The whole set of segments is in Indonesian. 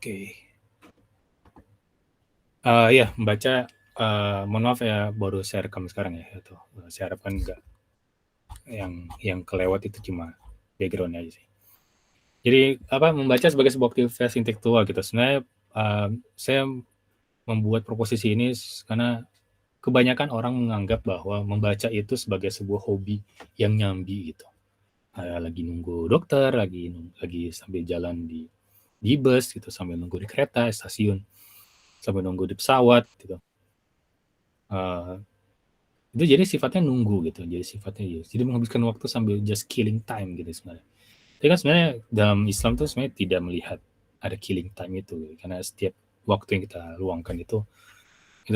Oke. Ya membaca, mohon maaf ya baru saya rekam sekarang ya itu. Saya harapkan enggak yang kelewat itu cuma background aja sih. Jadi membaca sebagai sebuah aktivitas intelektual gitu. Sebenarnya saya membuat proposisi ini karena kebanyakan orang menganggap bahwa membaca itu sebagai sebuah hobi yang nyambi gitu. Lagi nunggu dokter, lagi sambil jalan di bus gitu, sambil nunggu di kereta, stasiun, sambil nunggu di pesawat gitu. Itu jadi sifatnya nunggu gitu, jadi menghabiskan waktu sambil just killing time gitu sebenarnya. Tapi kan sebenarnya dalam Islam tuh sebenarnya tidak melihat ada killing time itu, karena setiap waktu yang kita luangkan itu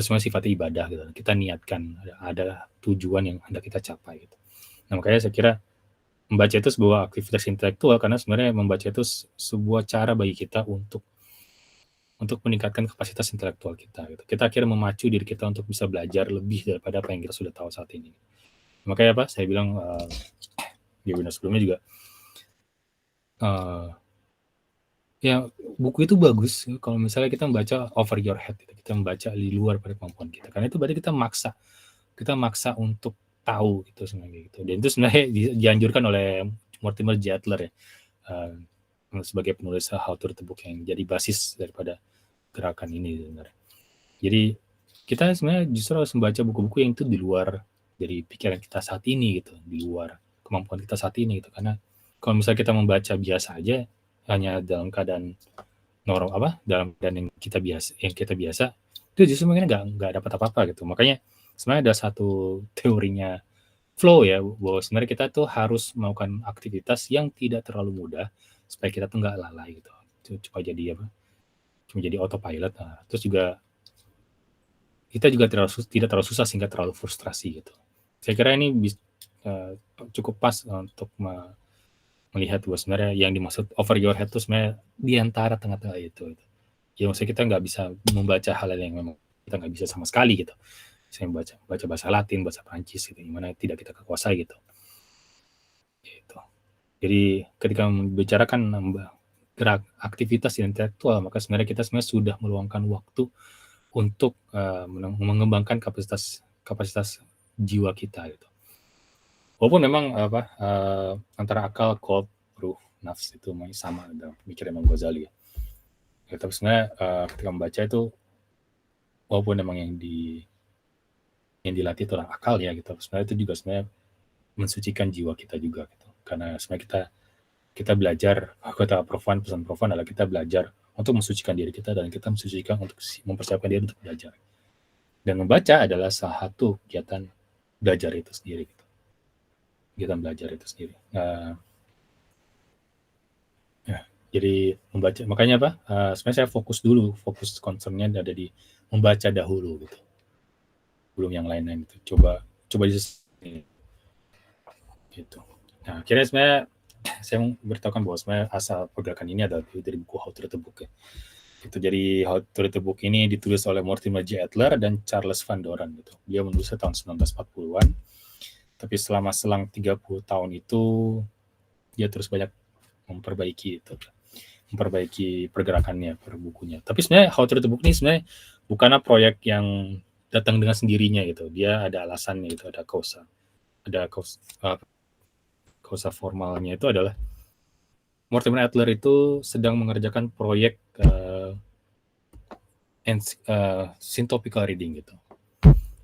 semua sifatnya ibadah gitu. Kita niatkan ada tujuan yang hendak kita capai gitu. Nah, makanya saya kira membaca itu sebuah aktivitas intelektual karena sebenarnya membaca itu sebuah cara bagi kita untuk meningkatkan kapasitas intelektual kita gitu. Kita akhirnya memacu diri kita untuk bisa belajar lebih daripada apa yang kita sudah tahu saat ini. Makanya saya bilang di webinar sebelumnya juga ya buku itu bagus kalau misalnya kita membaca over your head gitu. Kita membaca di luar pada kemampuan kita, karena itu berarti kita maksa untuk tahu gitu sebenarnya gitu. Dan itu sebenarnya dianjurkan oleh Mortimer Adler ya, sebagai penulis How to Read a Book yang jadi basis daripada gerakan ini sebenarnya. Jadi kita sebenarnya justru harus membaca buku-buku yang itu di luar dari pikiran kita saat ini gitu, di luar kemampuan kita saat ini gitu. Karena kalau misalnya kita membaca biasa aja, hanya dalam keadaan dalam keadaan yang kita biasa, itu justru mungkin nggak dapat apa-apa gitu. Makanya sebenarnya ada satu teorinya flow ya, bahwa sebenarnya kita tuh harus melakukan aktivitas yang tidak terlalu mudah supaya kita tuh nggak lalai gitu. Cuma jadi autopilot. Nah, terus juga kita juga tidak terlalu susah sehingga terlalu frustrasi gitu. Saya kira ini cukup pas untuk melihat bahwa sebenarnya yang dimaksud over your head itu sebenarnya di antara tengah-tengah itu. Ya maksudnya kita nggak bisa membaca hal yang memang kita nggak bisa sama sekali gitu. Saya baca bahasa Latin, bahasa Prancis gitu, gimana tidak kita kuasai gitu. Gitu. Jadi ketika membicarakan gerak aktivitas intelektual, maka sebenarnya kita sudah meluangkan waktu untuk mengembangkan kapasitas jiwa kita gitu. Walaupun memang antara akal, qalb, ruh, nafs itu sama dalam pemikiran Imam Ghazali ya. Tapi sebenarnya ketika membaca itu walaupun memang yang dilatih itu adalah akal ya gitu, sebenarnya itu juga sebenarnya mensucikan jiwa kita juga gitu. Karena sebenarnya kita belajar, kata pesan Profan adalah kita belajar untuk mensucikan diri kita dan kita mensucikan untuk mempersiapkan diri untuk belajar. Dan membaca adalah salah satu kegiatan belajar itu sendiri gitu. Kegiatan belajar itu sendiri. Jadi membaca, makanya sebenarnya saya fokus concernnya ada di membaca dahulu gitu, belum yang lain-lain itu. Coba gitu. Nah, akhirnya sebenarnya saya beritahukan bahwa sebenarnya asal pergerakan ini adalah dari buku How to Read a Book ya. Gitu. Jadi How to Read a Book ini ditulis oleh Mortimer J. Adler dan Charles Van Doren gitu. Dia menulisnya tahun 1940-an. Tapi selama selang 30 tahun itu dia terus banyak memperbaiki pergerakannya per bukunya. Tapi sebenarnya How to Read a Book ini sebenarnya bukanlah proyek yang datang dengan sendirinya gitu. Dia ada alasannya gitu, ada kausa formalnya itu adalah Mortimer Adler itu sedang mengerjakan proyek syntopical reading gitu.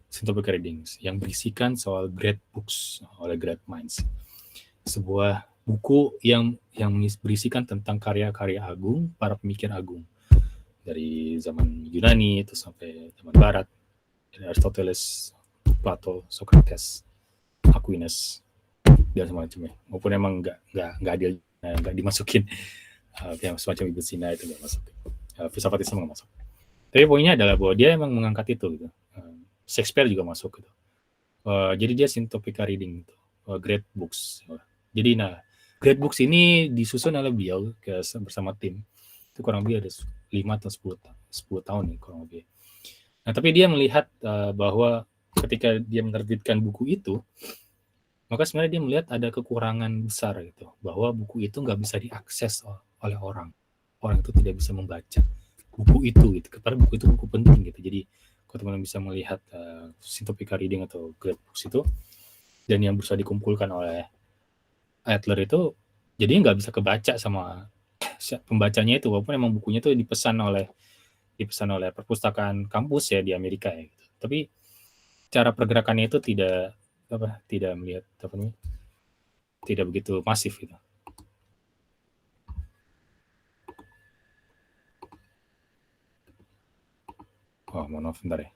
Syntopical reading yang berisikan soal Great Books oleh Great Minds. Sebuah buku yang berisikan tentang karya-karya agung, para pemikir agung. Dari zaman Yunani itu sampai zaman Barat. Dari Aristoteles, Plato, Socrates, Aquinas, dan semacamnya. Maupun emang nggak adil, nggak dimasukin yang semacam Ibn Sina itu nggak masuk. Filsafat Islam nggak masuk. Tapi poinnya adalah bahwa dia emang mengangkat itu gitu. Shakespeare juga masuk gitu. Jadi dia syntopical reading gitu. Great Books. Jadi Great Books ini disusun oleh beliau bersama tim. Itu kurang lebih ada 5 atau 10 tahun nih kurang lebih. Nah, tapi dia melihat bahwa ketika dia menerbitkan buku itu, maka sebenarnya dia melihat ada kekurangan besar gitu, bahwa buku itu nggak bisa diakses oleh orang orang itu tidak bisa membaca buku itu gitu. Karena buku itu buku penting gitu. Jadi kalau teman-teman bisa melihat Synthopika Reading atau Great Books itu, dan yang berusaha dikumpulkan oleh Adler itu, jadinya nggak bisa kebaca sama pembacanya itu, walaupun emang bukunya itu dipesan oleh perpustakaan kampus ya di Amerika ya gitu. Tapi cara pergerakannya itu tidak melihat tidak begitu masif gitu. Oh, mohon maaf, bentar ya.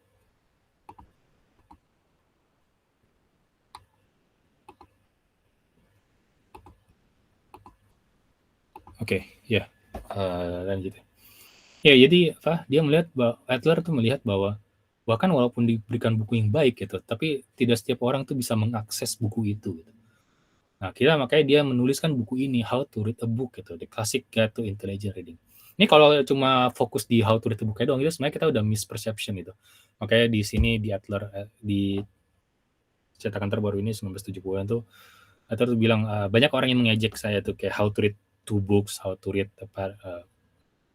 Oke, ya. Lanjut. Ya, jadi dia melihat Adler tuh melihat bahwa bahkan walaupun diberikan buku yang baik gitu, tapi tidak setiap orang tuh bisa mengakses buku itu gitu. Nah, makanya dia menuliskan buku ini, How to Read a Book gitu, The Classic Guide to Intelligent Reading. Ini kalau cuma fokus di How to Read a Book doang, itu sebenarnya kita udah misperception itu. Makanya di sini di Adler di cetakan terbaru ini 1970-an tuh Adler tuh bilang banyak orang yang mengejek saya tuh kayak How to Read two books, How to Read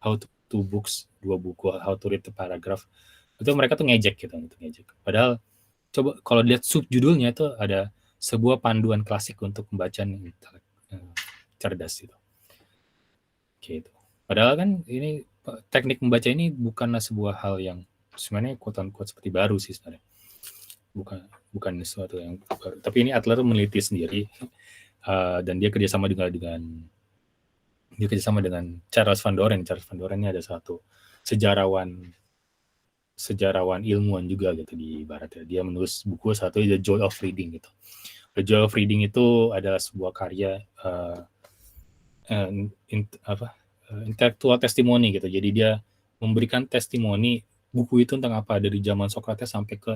How to two books, 2 buku, How to Read the Paragraph. Itu mereka tuh ngejek gitu, ngejek. Padahal coba kalau lihat subjudulnya itu ada sebuah panduan klasik untuk pembacaan yang cerdas itu. Gitu. Padahal kan ini teknik membaca ini bukanlah sebuah hal yang sebenarnya quote-unquote seperti baru sih sebenarnya. Bukan sesuatu yang baru. Tapi ini Adler meneliti sendiri dan dia kerjasama dengan Charles Van Doren. Charles Van Doren ini ada satu sejarawan ilmuwan juga gitu di barat ya. Dia menulis buku satu The Joy of Reading gitu. The Joy of Reading itu adalah sebuah karya intellectual testimoni gitu. Jadi dia memberikan testimoni buku itu tentang apa dari zaman Socrates sampai ke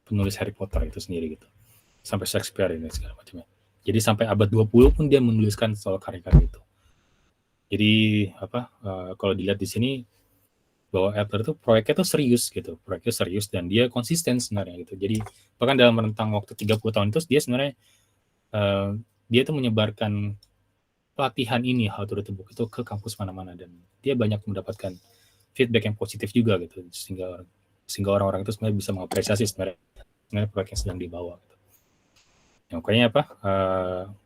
penulis Harry Potter itu sendiri gitu. Sampai Shakespeare ini segala macamnya. Jadi sampai abad 20 pun dia menuliskan soal karya-karya itu. Jadi kalau dilihat di sini bahwa Adler itu proyeknya serius dan dia konsisten sebenarnya gitu. Jadi bahkan dalam rentang waktu 30 tahun itu dia sebenarnya dia tuh menyebarkan pelatihan ini How to Read a Book itu ke kampus mana-mana dan dia banyak mendapatkan feedback yang positif juga gitu sehingga orang-orang itu sebenarnya bisa mengapresiasi sebenarnya proyek yang sedang dibawa gitu. Ya, makanya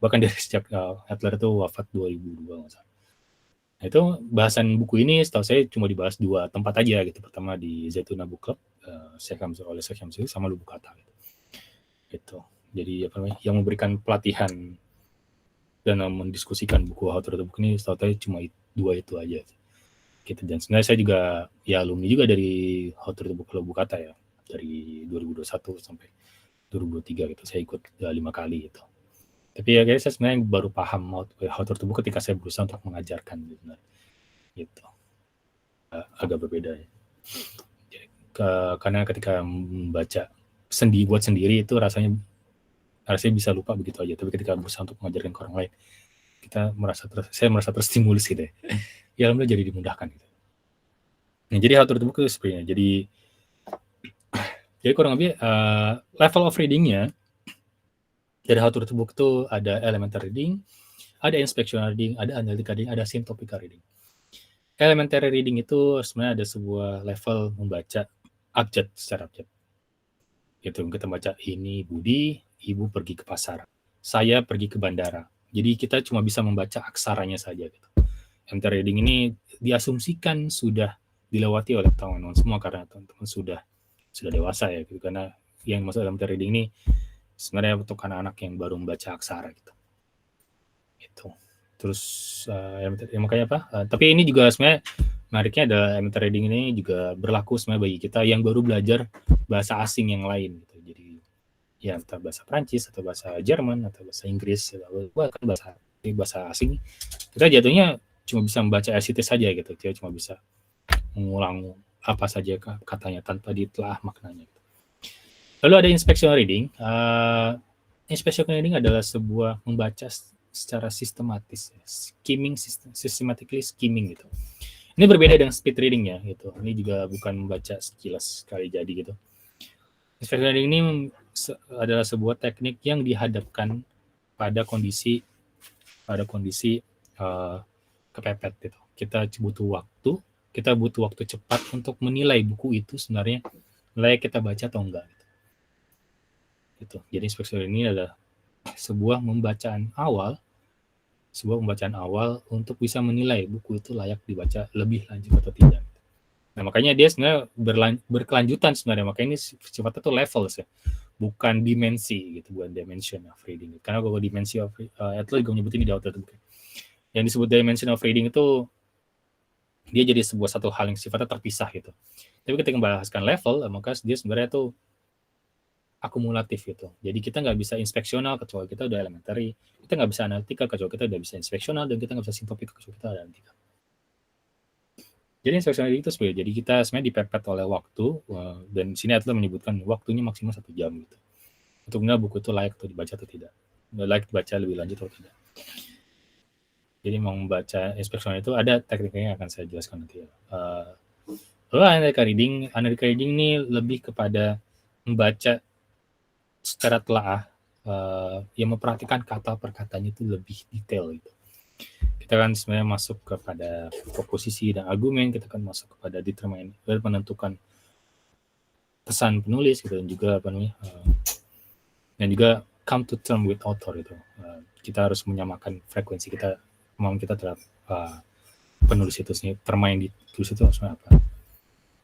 bahkan dari sejak Adler itu wafat 2002 misalnya. Nah, itu bahasan buku ini setahu saya cuma dibahas 2 tempat aja gitu. Pertama di Zaytuna Book Club oleh Sheikh Hamzul sama Lubuk Kata gitu. Jadi yang memberikan pelatihan dan mendiskusikan buku How to Read a Book ini setahu saya cuma 2 itu aja gitu. Dan sebenarnya saya juga ya alumni juga dari How to Read a Book Lubuk Kata ya, dari 2021 sampai 2023 gitu. Saya ikut 5 kali gitu. Tapi ya guys, saya sebenarnya baru paham How to Read a Book ketika saya berusaha untuk mengajarkan gitu. Agak berbeda ya. Karena ketika membaca buat sendiri itu rasanya bisa lupa begitu aja. Tapi ketika berusaha untuk mengajarkan ke orang lain, saya merasa terstimulis gitu ya. Ya alhamdulillah jadi dimudahkan gitu. Nah, jadi How to Read a Book itu sebenarnya. Jadi kurang lebih level of reading-nya dari How to Read a Book itu ada elementary reading, ada inspectional reading, ada analytical reading, ada synthopika reading. Elementary reading itu sebenarnya ada sebuah level membaca abjad secara abjad. Gitu, kita baca ini Budi, Ibu pergi ke pasar. Saya pergi ke bandara. Jadi kita cuma bisa membaca aksaranya saja gitu. Elementary reading ini diasumsikan sudah dilewati oleh teman-teman semua karena teman-teman sudah dewasa ya gitu. Karena yang masuk elementary reading ini sebenarnya untuk anak-anak yang baru membaca aksara gitu. Gitu. Terus makanya tapi ini juga sebenarnya menariknya ada elementary reading ini juga berlaku sebenarnya bagi kita yang baru belajar bahasa asing yang lain gitu. Jadi ya entah bahasa Prancis atau bahasa Jerman atau bahasa Inggris atau bahkan bahasa asing, kita jatuhnya cuma bisa membaca SCT saja gitu. Kita cuma bisa mengulang apa saja katanya tanpa ditelaah maknanya. Lalu ada inspectional reading. Inspectional reading adalah sebuah membaca secara sistematis, systematically skimming gitu. Ini berbeda dengan speed reading ya gitu. Ini juga bukan membaca sekilas sekali jadi gitu. Inspectional reading ini adalah sebuah teknik yang dihadapkan pada kondisi pada kondisi kepepet gitu. Kita butuh waktu cepat untuk menilai buku itu sebenarnya layak kita baca atau enggak. Gitu. Jadi inspeksi ini adalah sebuah pembacaan awal untuk bisa menilai buku itu layak dibaca lebih lanjut atau tidak. Nah, makanya dia sebenarnya berkelanjutan sebenarnya. Makanya ini sifatnya tuh levels ya, bukan dimensi gitu, bukan dimension of reading. Karena kalau dimensi of Adler juga menyebutin di author book. Yang disebut dimension of reading itu dia jadi sebuah satu hal yang sifatnya terpisah gitu. Tapi ketika membahaskan level, maka dia sebenarnya tuh akumulatif gitu. Jadi kita nggak bisa inspeksional kecuali kita udah elementary, kita nggak bisa analitika kecuali kita udah bisa inspeksional, dan kita nggak bisa sintopik kecuali kita ada analitika. Jadi inspeksional itu sebenarnya, jadi kita sebenarnya dipepet oleh waktu, dan sini Adler menyebutkan waktunya maksimal 1 jam gitu. Untuk menilai buku itu layak untuk dibaca atau tidak, layak dibaca lebih lanjut atau tidak. Jadi mau membaca inspeksional itu ada tekniknya yang akan saya jelaskan nanti. Lalu analytical reading ini lebih kepada membaca secara telaah, yang memperhatikan kata per katanya itu lebih detail gitu. Kita kan sebenarnya masuk kepada proposisi dan argumen, kita kan masuk kepada determine, menentukan pesan penulis gitu, dan juga dan juga come to term with author itu. Kita harus menyamakan frekuensi kita, kemauan kita terhadap penulis itu sendiri, termain di tulis itu maksudnya apa.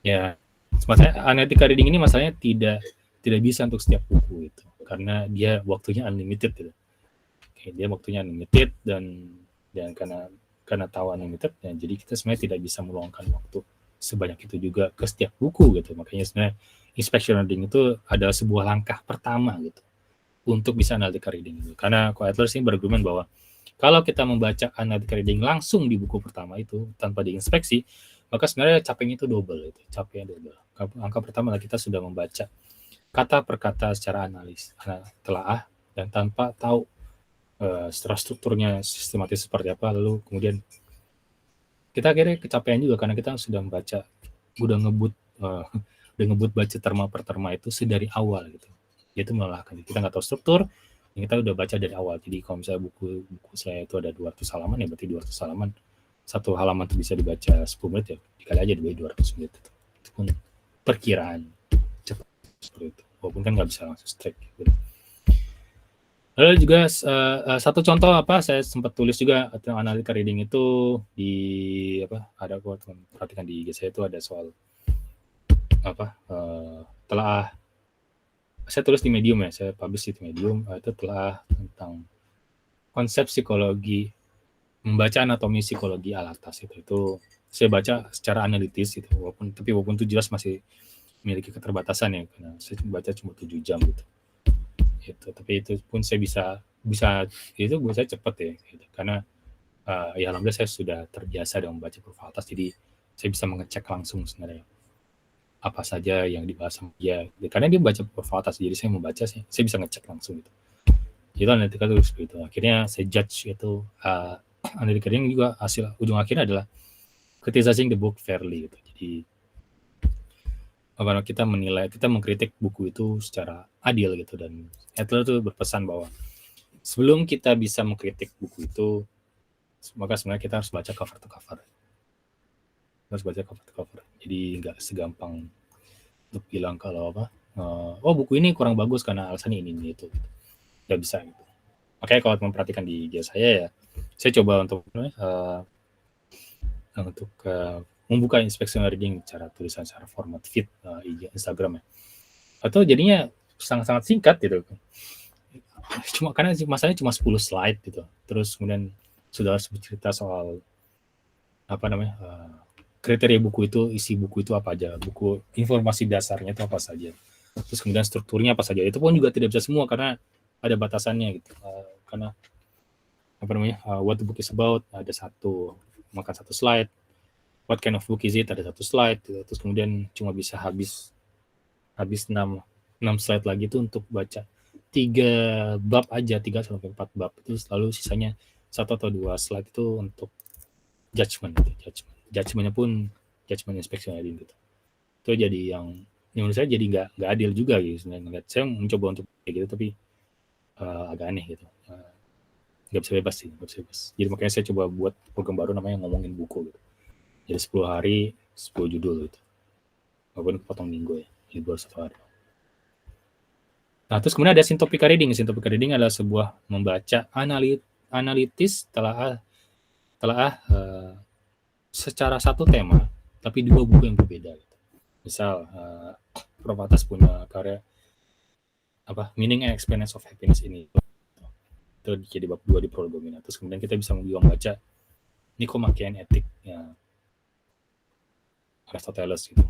Ya, maksudnya analytical reading ini masalahnya tidak bisa untuk setiap buku itu, karena dia waktunya unlimited gitu. Dia waktunya unlimited, dan karena tahu unlimited, ya, jadi kita sebenarnya tidak bisa meluangkan waktu sebanyak itu juga ke setiap buku gitu. Makanya sebenarnya inspection reading itu adalah sebuah langkah pertama gitu untuk bisa analytical reading gitu. Karena Adler sih berargumen bahwa kalau kita membaca analytical reading langsung di buku pertama itu tanpa diinspeksi, maka sebenarnya capeknya itu double itu, capeknya double. Langkah pertama kita sudah membaca kata per kata secara telaah, dan tanpa tahu secara strukturnya sistematis seperti apa, lalu kemudian kita akhirnya kecapean juga karena kita sudah membaca, udah ngebut baca terma per terma itu sedari awal gitu. Itu melelahkan. Kita nggak tahu struktur, kita udah baca dari awal. Jadi kalau misalnya buku saya itu ada 200 halaman, ya berarti 200 halaman, satu halaman itu bisa dibaca 10 menit, ya dikali aja dibagi 200 menit itu pun perkiraan cepat seperti itu, walaupun kan nggak bisa langsung straight gitu. Lalu juga satu contoh saya sempat tulis juga tentang analytical reading itu di ada gua perhatikan di IG saya itu ada soal telah saya tulis di Medium ya, saya publish di Medium, itu telah tentang konsep psikologi, membaca anatomi psikologi alatas itu saya baca secara analitis gitu, walaupun itu jelas masih memiliki keterbatasan ya, karena saya baca cuma 7 jam gitu. Tapi itu pun saya bisa itu buat saya cepat ya gitu. Karena ya alhamdulillah saya sudah terbiasa dengan membaca huruf atas, jadi saya bisa mengecek langsung sebenarnya apa saja yang dibahas sama dia. Karena dia baca huruf atas, jadi saya membaca, saya bisa ngecek langsung gitu. Itu analytical itu seperti itu. Akhirnya saya judge itu analytical reading juga hasil ujung akhirnya adalah criticizing the book fairly gitu. Jadi karena kita menilai, kita mengkritik buku itu secara adil gitu. Dan Adler tuh berpesan bahwa sebelum kita bisa mengkritik buku itu, maka sebenarnya kita harus baca cover to cover. Jadi nggak segampang untuk bilang kalau buku ini kurang bagus karena alasan ini itu. Nggak bisa gitu. Makanya kalau memperhatikan di IG saya ya, saya coba untuk membuka inspection reading cara tulisan, secara format feed IG Instagram ya. Atau jadinya sangat-sangat singkat gitu. Karena masanya cuma 10 slide gitu. Terus kemudian sudah harus bercerita soal kriteria buku itu, isi buku itu apa aja, buku informasi dasarnya itu apa saja. Terus kemudian strukturnya apa saja. Itu pun juga tidak bisa semua karena ada batasannya gitu. Karena what the book is about ada makan satu slide. What kind of book is it ada satu slide gitu. Terus kemudian cuma bisa habis 6 slide lagi itu untuk baca 3 bab aja, 3 sampai 4 bab. Itu lalu sisanya 1 atau 2 slide itu untuk judgementnya pun judgement inspection reading gitu. Itu jadi yang menurut saya jadi nggak adil juga gitu sebenarnya. Saya mencoba untuk kayak gitu, tapi agak aneh gitu. nggak bisa bebas sih, nggak bisa bebas. Jadi makanya saya coba buat program baru namanya ngomongin buku gitu. Jadi 10 hari 10 judul gitu. Walaupun potong minggu ya, libur 1 hari. Nah, terus kemudian ada syntopica reading. Syntopica reading adalah sebuah membaca analitis telah secara satu tema, tapi 2 buku yang berbeda. Gitu. Misal, Prof. Atas punya karya Meaning and Experience of Happiness ini. Itu jadi bab 2 di Prolegomena. Terus kemudian kita bisa juga membaca Nicomachean Ethic ya, Aristoteles gitu.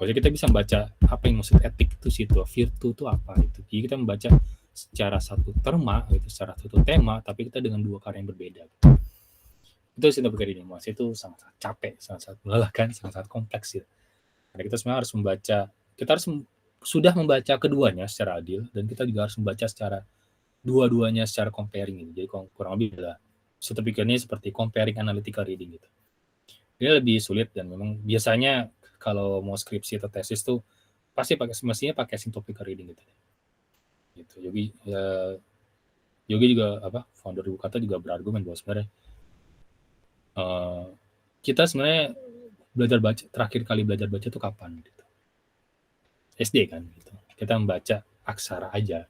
Jadi kita bisa membaca apa yang maksud etik itu situ, virtu itu apa itu. Jadi kita membaca secara satu terma gitu, secara satu tema, tapi kita dengan 2 karya yang berbeda. Gitu. Itu syntopica reading, Mas. Itu sangat capek, sangat melelahkan, sangat kompleks gitu. Karena kita sebenarnya harus membaca, kita harus sudah membaca keduanya secara adil, dan kita juga harus membaca secara dua-duanya secara comparing gitu. Jadi kurang lebih adalah syntopica ini seperti comparing analytical reading gitu. Ini lebih sulit dan memang biasanya kalau mau skripsi atau tesis tuh pasti mestinya pakai syntopica reading gitu. Yogi juga founder Bukata juga berargumen bahwa sebenarnya kita sebenarnya terakhir kali belajar baca itu kapan gitu. SD kan gitu. Kita membaca aksara aja,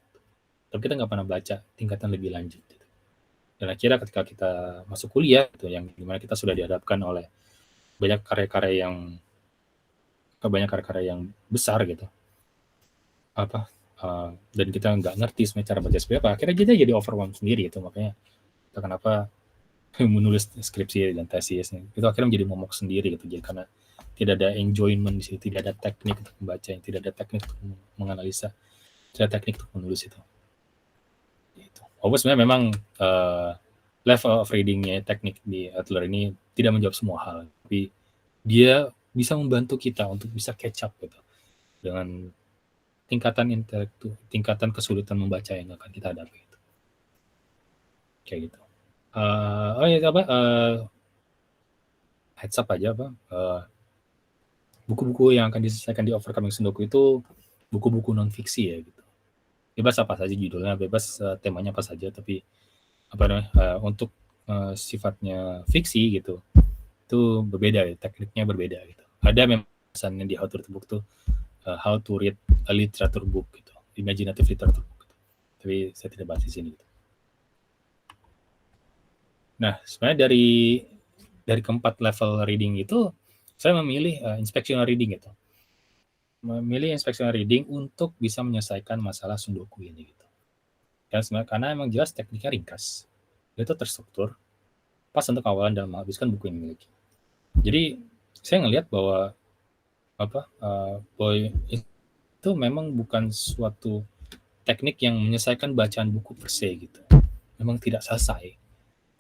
tapi kita nggak pernah baca tingkatan lebih lanjut gitu. Dan akhirnya ketika kita masuk kuliah gitu, yang dimana kita sudah dihadapkan oleh banyak karya-karya yang besar gitu, dan kita nggak ngerti sebenarnya cara baca seperti apa, akhirnya kita jadi overwhelmed sendiri itu. Makanya kenapa menulis skripsi dan tesis itu akhirnya menjadi momok sendiri gitu. Jadi karena tidak ada enjoyment di situ, tidak ada teknik untuk membaca, tidak ada teknik untuk menganalisa, tidak ada teknik untuk menulis itu. Gitu. Walaupun sebenarnya memang level of readingnya teknik di Adler ini tidak menjawab semua hal, tapi dia bisa membantu kita untuk bisa catch up gitu dengan tingkatan kesulitan membaca yang akan kita hadapi gitu. Kayak gitu. Heads up aja buku-buku yang akan diselesaikan di Overcoming Sundoku itu buku-buku non fiksi ya gitu. Bebas apa saja judulnya, bebas temanya apa saja, tapi untuk sifatnya fiksi gitu itu berbeda ya, tekniknya berbeda gitu. Ada memang pesannya di How to Read a Book tuh how to read a literature book gitu, imaginative literature book gitu. Tapi saya tidak bahas di sini gitu. Nah, sebenarnya dari keempat level reading itu saya memilih inspectional reading gitu. Memilih inspectional reading untuk bisa menyelesaikan masalah Sundoku ini gitu. Dan sebenarnya karena emang jelas tekniknya ringkas. Itu terstruktur, pas untuk awalan dan menghabiskan buku yang dimiliki. Jadi saya ngelihat bahwa itu memang bukan suatu teknik yang menyelesaikan bacaan buku per se gitu. Memang tidak selesai,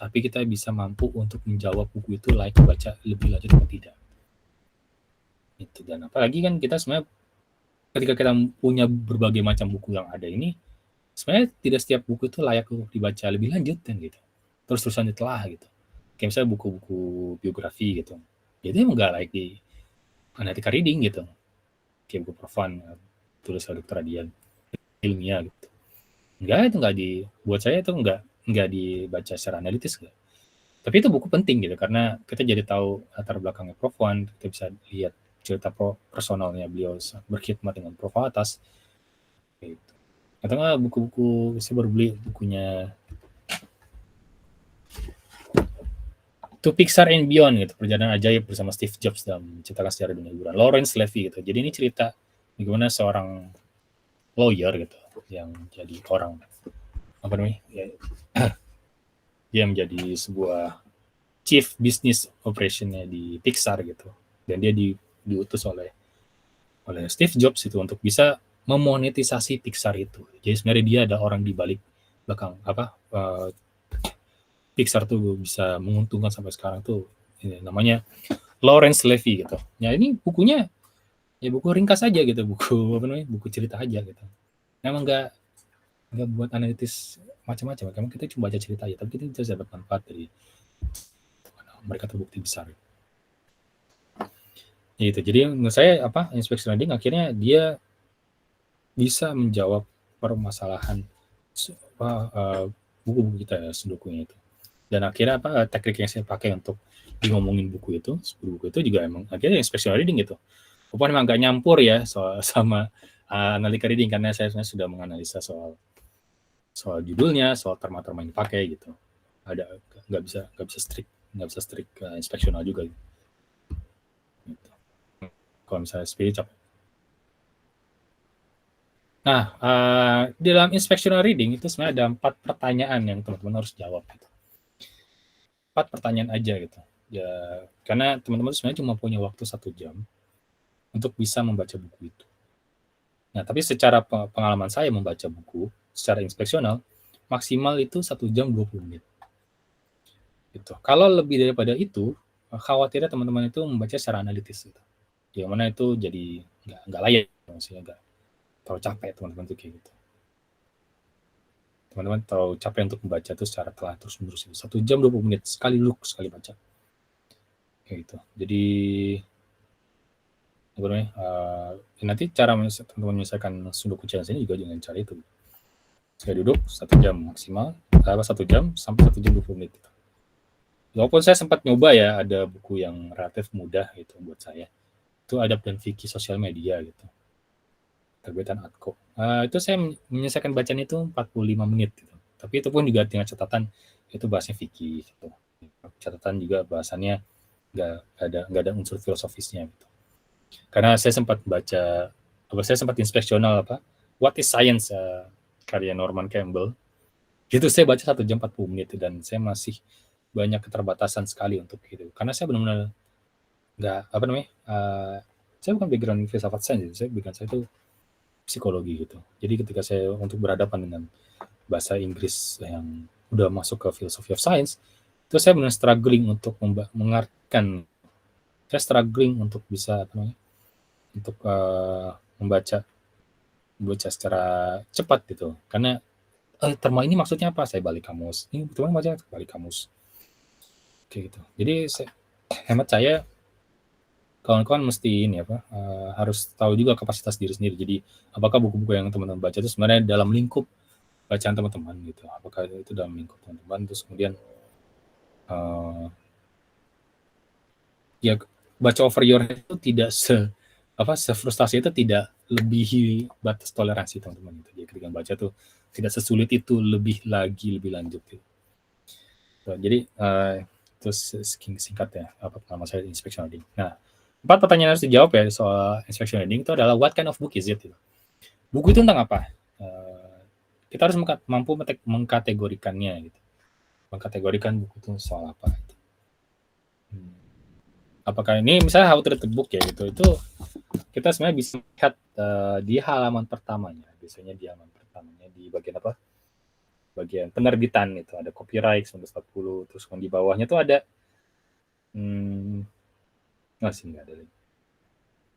tapi kita bisa mampu untuk menjawab buku itu layak baca lebih lanjut atau tidak. Itu. Dan apalagi kan kita sebenarnya ketika kita punya berbagai macam buku yang ada ini, sebenarnya tidak setiap buku itu layak untuk dibaca lebih lanjut kan gitu. Terus-terusan ditelah gitu. Kayak misalnya buku-buku biografi gitu. Jadi emang nggak layak di analytical reading gitu. Kayak buku Profan, tulis oleh Dr. Adian, ilmiah gitu. Enggak buat saya itu enggak dibaca secara analitis gitu. Tapi itu buku penting gitu karena kita jadi tahu latar belakangnya Prof. Wan, kita bisa lihat cerita personalnya beliau berkhidmat dengan Prof. Atas gitu. Atau enggak buku-buku, saya baru beli bukunya To Pixar and Beyond gitu, perjalanan ajaib bersama Steve Jobs dalam menciptakan sejarah dunia hiburan, Lawrence Levy gitu. Jadi ini cerita bagaimana seorang lawyer gitu yang jadi orang dia menjadi sebuah chief business operationnya di Pixar gitu, dan dia diutus oleh Steve Jobs itu untuk bisa memonetisasi Pixar itu. Jadi sebenarnya dia ada orang di balik belakang Pixar tuh bisa menguntungkan sampai sekarang tuh, ini namanya Lawrence Levy gitu. Ya ini bukunya ya buku ringkas aja gitu, buku cerita aja gitu. Memang nggak buat analitis macam-macam, memang kita cuma baca cerita aja, tapi kita bisa dapat manfaat dari mereka terbukti besar. Gitu. Jadi menurut saya inspection reading akhirnya dia bisa menjawab permasalahan buku-buku kita ya, Sudoku-nya itu. Dan akhirnya teknik yang saya pakai untuk ngomongin buku itu, buku itu juga emang akhirnya inspectional reading gitu. Walaupun memang nggak nyampur ya sama analytical reading, karena saya sudah menganalisa soal judulnya, soal terma-terma yang dipakai gitu. Ada nggak bisa strict inspectional juga gitu. Kalau misalnya spirit capek. Nah, dalam inspectional reading itu sebenarnya ada 4 pertanyaan yang teman-teman harus jawab gitu. 4 pertanyaan aja gitu. Ya, karena teman-teman sebenarnya cuma punya waktu 1 jam untuk bisa membaca buku itu. Nah, tapi secara pengalaman saya membaca buku secara inspeksional, maksimal itu 1 jam 20 menit. Gitu. Kalau lebih daripada itu, khawatirnya teman-teman itu membaca secara analitis gitu. Yang mana itu jadi nggak layak, maksudnya nggak terlalu capek teman-teman tuh kayak gitu. Teman-teman terlalu capek untuk membaca itu secara telah terus menerus itu 1 jam 20 menit sekali baca kayak gitu. Jadi apa namanya, nanti cara teman-teman menyelesaikan Sudoku challenge ini juga dengan cara itu. Saya duduk 1 jam maksimal, 1 jam sampai 1 jam 20 menit gitu. Walaupun saya sempat nyoba ya, ada buku yang relatif mudah gitu buat saya. Itu Adab dan Fikih Sosial Media gitu. Terbitan Adko. Itu saya menyelesaikan bacaan itu 45 menit gitu. Tapi itu pun juga dengan catatan itu bahasnya fikih gitu. Catatan juga bahasannya nggak ada unsur filosofisnya gitu. Karena saya sempat baca, saya sempat inspeksional What is Science, karya Norman Campbell. Itu saya baca 1 jam 40 menit dan saya masih banyak keterbatasan sekali untuk itu. Karena saya benar-benar nggak saya bukan background filsafat sains, saya background saya itu psikologi gitu. Jadi ketika saya untuk berhadapan dengan bahasa Inggris yang udah masuk ke philosophy of science, itu saya benar struggling untuk mengartikan, saya struggling untuk bisa untuk membaca secara cepat gitu. Karena terma ini maksudnya apa? Saya balik kamus. Ini betul baca balik kamus. Kayak gitu. Jadi hemat saya, kawan-kawan mesti harus tahu juga kapasitas diri sendiri. Jadi apakah buku-buku yang teman-teman baca itu sebenarnya dalam lingkup bacaan teman-teman gitu? Apakah itu dalam lingkup teman-teman? Terus kemudian ya baca over your head itu tidak sefrustasi itu, tidak lebih batas toleransi teman-teman gitu. Jadi ketika baca tuh tidak sesulit itu, lebih lanjut gitu. Jadi terus singkat ya nama saya inspection reading. Nah, 4 pertanyaan harus dijawab ya soal inspection reading itu adalah what kind of book is it gitu. Buku itu tentang apa? Kita harus mampu mengkategorikannya gitu. Mengkategorikan buku itu soal apa gitu. Apakah ini misalnya how to read the book ya gitu, itu kita sebenarnya bisa lihat di halaman pertamanya, biasanya di halaman pertamanya di bagian bagian penerbitan itu ada copyright 1940, terus di bawahnya tuh ada masih nggak ada lagi.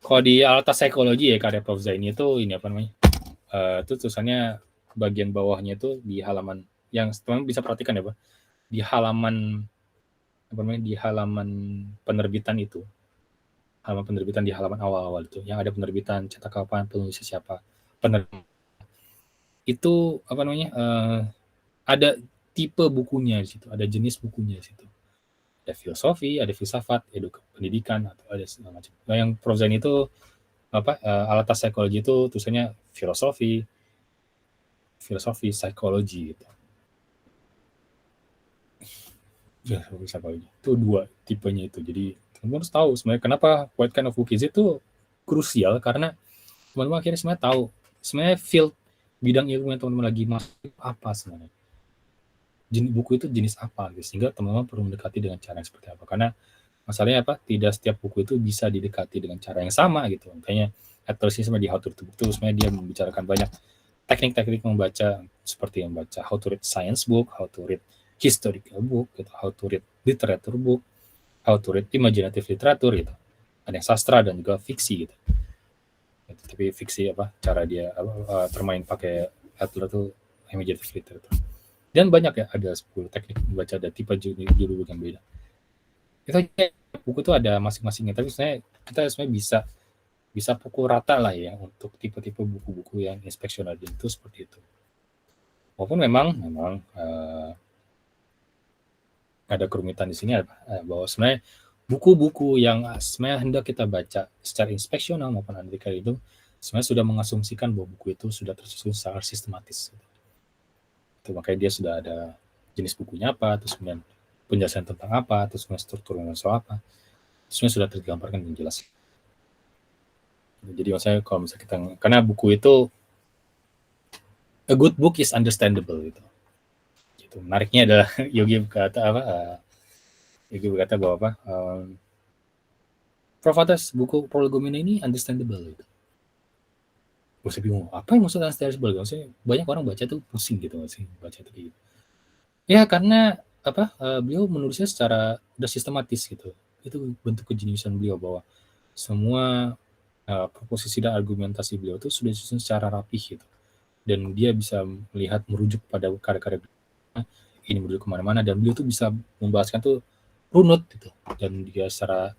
Kalau di Alta Psikologi ya karya Prof Zaini itu itu tulisannya bagian bawahnya itu di halaman yang teman bisa perhatikan ya Pak, di halaman di halaman penerbitan itu, halaman penerbitan di halaman awal-awal itu yang ada penerbitan, cetak kapan, penulisnya siapa, penerbit itu ada tipe bukunya di situ, ada jenis bukunya di situ. Ada filosofi, ada filsafat, pendidikan, atau ada segala macam. Nah, yang Prof Zaini itu Alta Psikologi itu tulisannya filosofi, psikologi gitu. Ya, psikologi. Itu 2 tipenya itu. Jadi teman-teman harus tahu sebenarnya kenapa what kind of book is it itu krusial, karena teman-teman akhirnya sebenarnya tahu sebenarnya field bidang ilmu yang teman-teman lagi masuk apa sebenarnya. Buku itu jenis apa gitu, sehingga teman-teman perlu mendekati dengan cara yang seperti apa. Karena masalahnya tidak setiap buku itu bisa didekati dengan cara yang sama gitu. Makanya terusnya sama di How to Read Book itu sebenarnya dia membicarakan banyak teknik-teknik membaca, seperti membaca how to read science book, how to read historical book, gitu, how to read literature book, how to read imaginative literature gitu. Ada yang sastra dan juga fiksi gitu. Tapi fiksi cara dia bermain pakai Adler tuh imaginative literature. Dan banyak ya, ada 10 teknik membaca, ada tipe judul yang beda. Itu buku itu ada masing-masingnya, tapi sebenarnya kita sebenarnya bisa pukul rata lah ya untuk tipe-tipe buku-buku yang inspeksional itu seperti itu. Walaupun memang ada kerumitan di sini bahwa sebenarnya buku-buku yang sebenarnya hendak kita baca secara inspeksional maupun analytical itu sebenarnya sudah mengasumsikan bahwa buku itu sudah tersusun secara sistematis. Itu makanya dia sudah ada jenis bukunya apa, terus kemudian penjelasan tentang apa, terus kemudian strukturnya soal apa, sebenarnya sudah tergambarkan dengan jelas. Jadi maksudnya kalau misalnya kita, karena buku itu a good book is understandable gitu. Gitu. Menariknya adalah Yogi berkata apa? Yogi berkata bahwa apa? Prof atas buku Prolegomena ini understandable gitu. Gue bingung, apa yang maksudnya understandable? Maksudnya banyak orang baca tuh pusing gitu nggak sih baca tuh gitu. Ya karena apa? Beliau menulisnya secara udah sistematis gitu. Itu bentuk kejeniusan beliau bahwa semua proposisi dan argumentasi beliau itu sudah disusun secara rapih gitu. Dan dia bisa melihat merujuk pada karya-karya ini merujuk kemana-mana dan beliau tuh bisa membahaskan tuh runut gitu dan dia secara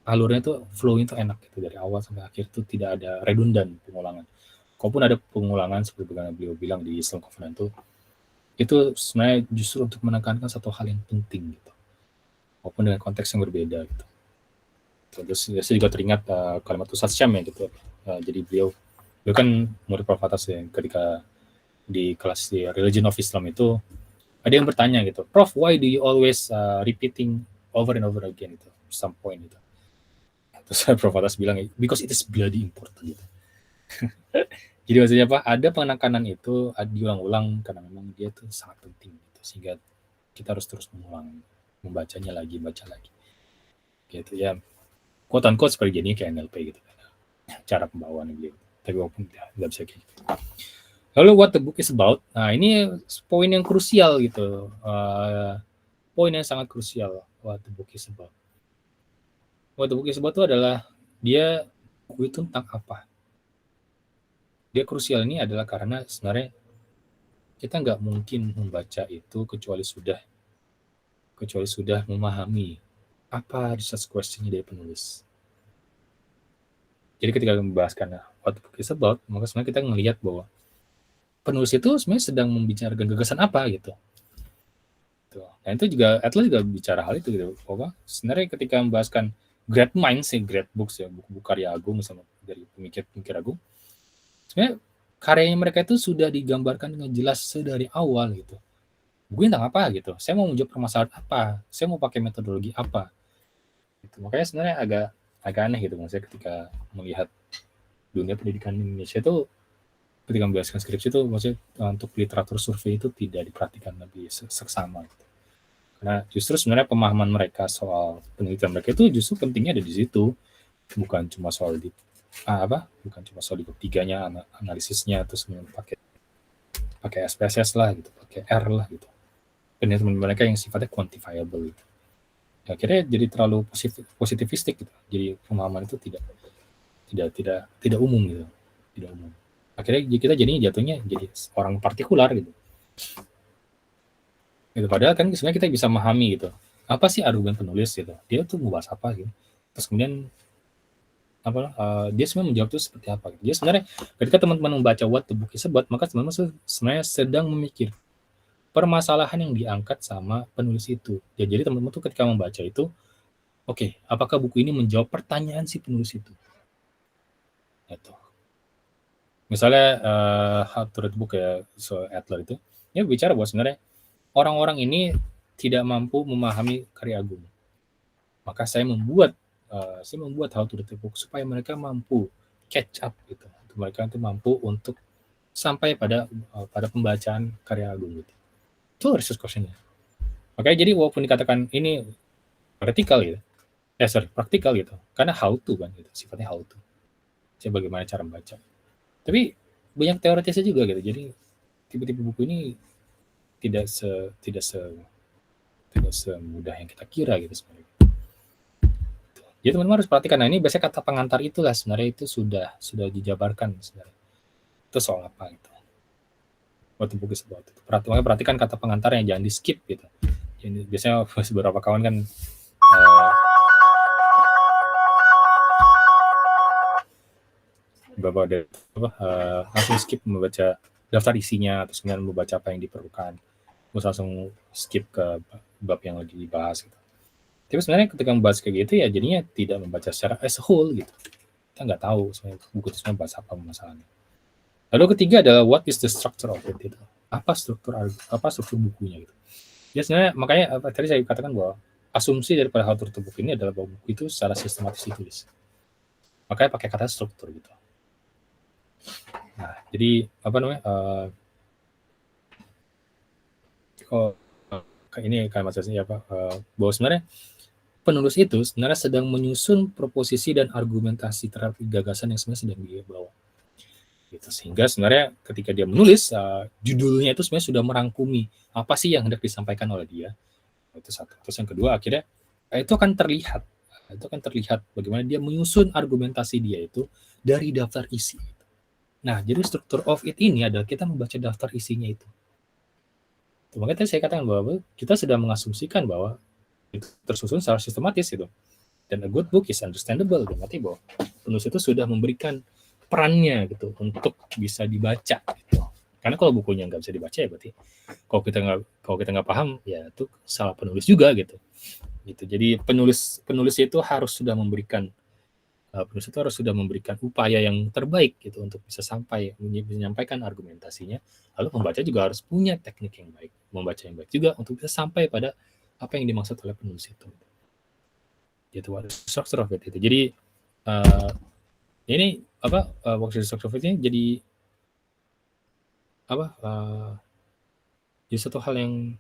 alurnya tuh flow-nya tuh enak gitu dari awal sampai akhir tuh tidak ada redundan pengulangan. Kalaupun ada pengulangan seperti yang beliau bilang di Islam Covenant itu sebenarnya justru untuk menekankan satu hal yang penting gitu. Walaupun dengan konteks yang berbeda gitu. Terus saya juga teringat kalimat Ustaz Syam ya gitu. Jadi beliau kan murid Prof Atas ya ketika di kelas di Religion of Islam itu ada yang bertanya gitu, Prof, why do you always repeating over and over again itu some point gitu. Terus Prof Atas bilang, because it is bloody important gitu. Jadi maksudnya apa? Ada penekanan itu diulang-ulang karena memang dia tuh sangat penting gitu. Sehingga kita harus terus mengulang, membacanya lagi, baca lagi. Gitu ya. Quote unquote seperti jadinya kayak NLP gitu. Cara pembawaan gitu. Tapi walaupun nggak bisa kayak gitu. Lalu what the book is about? Nah ini poin yang krusial gitu. Poin yang sangat krusial what the book is about. What the book is about itu adalah dia buku itu tentang apa? Dia krusial ini adalah karena sebenarnya kita nggak mungkin membaca itu kecuali sudah memahami apa research question-nya dari penulis. Jadi ketika membahaskan what the book is about, maka sebenarnya kita ngelihat bahwa penulis itu sebenarnya sedang membicarakan gagasan apa gitu. Nah itu juga Atlas juga bicara hal itu gitu. Bahwa sebenarnya ketika membahaskan great minds, great books ya, buku-buku karya agung sama dari pemikir-pemikir agung, sebenarnya karyanya mereka itu sudah digambarkan dengan jelas dari awal gitu. Gue tentang apa gitu, saya mau menjawab permasalahan apa, saya mau pakai metodologi apa. Gitu. Makanya sebenarnya agak aneh gitu maksudnya ketika melihat dunia pendidikan Indonesia itu ketika membahaskan skripsi itu maksudnya untuk literatur survei itu tidak diperhatikan lebih seksama gitu. Karena justru sebenarnya pemahaman mereka soal penelitian mereka itu justru pentingnya ada di situ, bukan cuma soal bukan cuma soal di ketiganya analisisnya terus pakai SPSS lah gitu, pakai R lah gitu. Penelitian mereka yang sifatnya quantifiable gitu. Akhirnya jadi terlalu positivistik gitu. Jadi pemahaman itu tidak umum gitu, tidak umum. Akhirnya kita jatuhnya jadi orang partikular gitu. Gitu. Padahal kan sebenarnya kita bisa memahami gitu. Apa sih argumen penulis gitu? Dia tuh mau bahas apa gitu. Terus kemudian dia sebenarnya menjawab itu seperti apa gitu. Dia sebenarnya ketika teman-teman membaca what the book is about, maka teman-teman sebenarnya sedang memikir permasalahan yang diangkat sama penulis itu. Ya, jadi teman-teman tuh ketika membaca itu, oke, apakah buku ini menjawab pertanyaan si penulis itu? Gitu. Misalnya How to Read Book ya, so Adler itu, dia bicara bahwa sebenarnya orang-orang ini tidak mampu memahami karya agung. Maka saya membuat How to Read Book supaya mereka mampu catch up gitu. Mereka itu mampu untuk sampai pada pembacaan karya agung gitu. Itu research question-nya. Makanya jadi walaupun dikatakan ini praktikal gitu, praktikal gitu, karena how to kan gitu, sifatnya how to. Saya bagaimana cara membaca. Tapi banyak teoritisnya juga gitu. Jadi tipe-tipe buku ini tidak semudah yang kita kira gitu sebenarnya. Jadi teman-teman harus perhatikan. Nah ini biasanya kata pengantar itulah sebenarnya itu sudah dijabarkan sebenarnya. Itu soal apa gitu. What the book is about. Perhatikan kata pengantarnya, jangan di skip gitu. Jadi biasanya beberapa kawan kan langsung skip membaca daftar isinya, terus kemudian membaca apa yang diperlukan, terus langsung skip ke bab yang lagi dibahas gitu. Tapi sebenarnya ketika membahas kayak gitu ya jadinya tidak membaca secara as a whole gitu. Kita nggak tahu sebenarnya buku itu sebenarnya bahas apa masalahnya. Lalu ketiga adalah what is the structure of it gitu. Apa struktur bukunya gitu. Ya sebenarnya makanya tadi saya katakan bahwa asumsi daripada hal struktur buku ini adalah bahwa buku itu secara sistematis ditulis. Makanya pakai kata struktur gitu. Nah, jadi apa namanya? Ini kalimat saya apa? Bahwa sebenarnya penulis itu sebenarnya sedang menyusun proposisi dan argumentasi terhadap gagasan yang sebenarnya sedang dia bawa. Gitu. Sehingga sebenarnya ketika dia menulis, judulnya itu sebenarnya sudah merangkumi apa sih yang hendak disampaikan oleh dia. Itu satu. Terus yang kedua akhirnya itu akan terlihat bagaimana dia menyusun argumentasi dia itu dari daftar isi. Nah, jadi struktur of it ini adalah kita membaca daftar isinya itu. Makanya tadi saya katakan bahwa kita sudah mengasumsikan bahwa itu tersusun secara sistematis itu. Dan a good book is understandable. Berarti bahwa penulis itu sudah memberikan perannya gitu untuk bisa dibaca. Gitu. Karena kalau bukunya nggak bisa dibaca ya berarti kalau kita nggak paham ya itu salah penulis juga gitu. Jadi penulis itu harus sudah memberikan upaya yang terbaik gitu untuk bisa menyampaikan argumentasinya. Lalu pembaca juga harus punya teknik yang baik, membaca yang baik juga untuk bisa sampai pada apa yang dimaksud oleh penulis itu. Gitu, structure of it itu. Jadi ini apa structure of it ini jadi apa? Jadi satu hal yang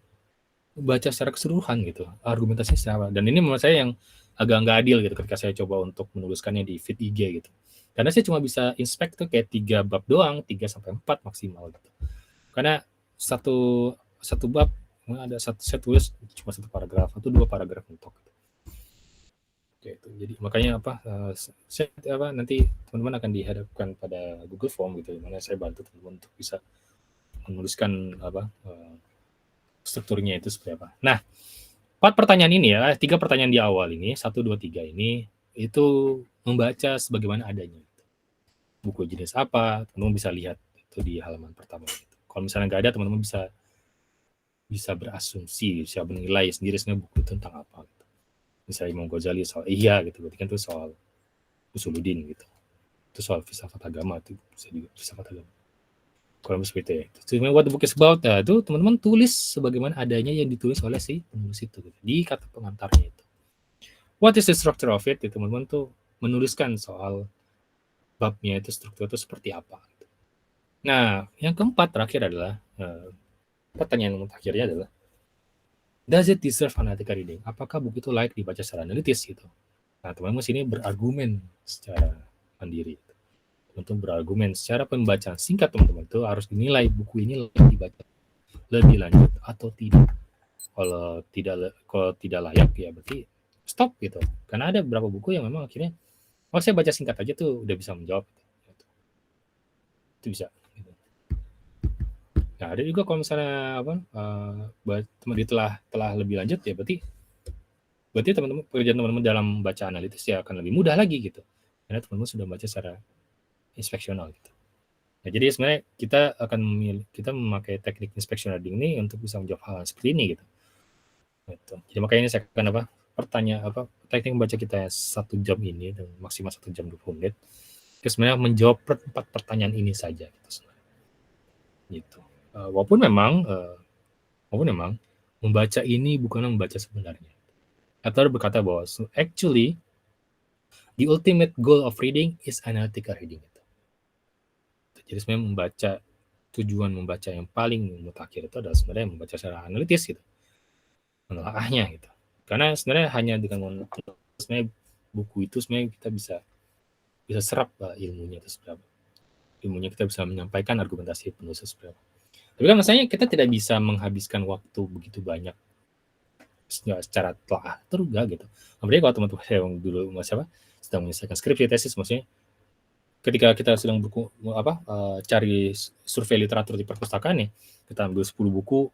baca secara keseluruhan gitu, argumentasinya secara. Dan ini menurut saya yang agak nggak adil gitu ketika saya coba untuk menuliskannya di feed IG gitu. Karena saya cuma bisa inspect tuh kayak 3 bab doang, 3 sampai 4 maksimal gitu. Karena satu bab ada saya tulis cuma 1 paragraf atau 2 paragraf mentok gitu. Gitu. Jadi makanya nanti teman-teman akan dihadapkan pada Google Form gitu, dimana saya bantu teman-teman untuk bisa menuliskan strukturnya itu seperti apa. Nah, 4 pertanyaan ini ya, 3 pertanyaan di awal ini, 1, 2, 3 ini, itu membaca sebagaimana adanya. Buku jenis apa, teman-teman bisa lihat itu di halaman pertama. Gitu. Kalau misalnya nggak ada, teman-teman bisa berasumsi, bisa menilai sendiri sebenarnya buku itu tentang apa. Gitu. Misalnya Imam Ghazali soal ihya gitu, berarti kan itu soal usuluddin gitu. Itu soal filsafat agama, itu bisa juga filsafat agama. Kalau seperti itu. Sebenarnya what the book is about, itu teman-teman tulis sebagaimana adanya yang ditulis oleh si penulis itu gitu, di kata pengantarnya itu. What is the structure of it? Teman-teman tuh menuliskan soal babnya itu struktur itu seperti apa. Gitu. Nah, yang keempat terakhir adalah pertanyaan yang terakhirnya adalah does it deserve analytical reading? Apakah buku itu layak dibaca secara analitis gitu? Nah, teman-teman sini berargumen secara mandiri. Untuk berargumen secara pembacaan singkat teman-teman itu harus dinilai buku ini dibaca lebih lanjut atau tidak. Kalau tidak layak ya berarti stop gitu. Karena ada beberapa buku yang memang akhirnya saya baca singkat aja tuh udah bisa menjawab. Itu bisa. Gitu. Nah ada juga kalau misalnya teman telah lebih lanjut ya berarti teman-teman pekerjaan teman-teman dalam baca analitis ya akan lebih mudah lagi gitu. Karena teman-teman sudah baca secara inspeksional gitu. Nah, jadi sebenarnya kita memakai teknik inspection reading ini untuk bisa menjawab hal seperti ini gitu. Jadi makanya ini saya akan teknik membaca kita 1 jam ini dan maksimal 1 jam 20 menit. Itu sebenarnya menjawab 4 pertanyaan ini saja gitu sebenarnya. Gitu. Walaupun memang membaca ini bukanlah membaca sebenarnya. Atau berkata bahwa actually the ultimate goal of reading is analytical reading. Jadi sebenarnya tujuan membaca yang paling mutakhir itu adalah sebenarnya membaca secara analitis gitu, menelaahnya gitu. Karena sebenarnya hanya dengan sebenarnya buku itu sebenarnya kita bisa serap ilmunya itu seberapa. Ilmunya kita bisa menyampaikan argumentasi penulis seberapa. Tapi kan maksudnya kita tidak bisa menghabiskan waktu begitu banyak secara telah terus gitu. Apalagi kalau teman-teman saya yang dulu sedang menyelesaikan skripsi tesis maksudnya ketika kita sedang cari survei literatur di perpustakaan nih, kita ambil 10 buku,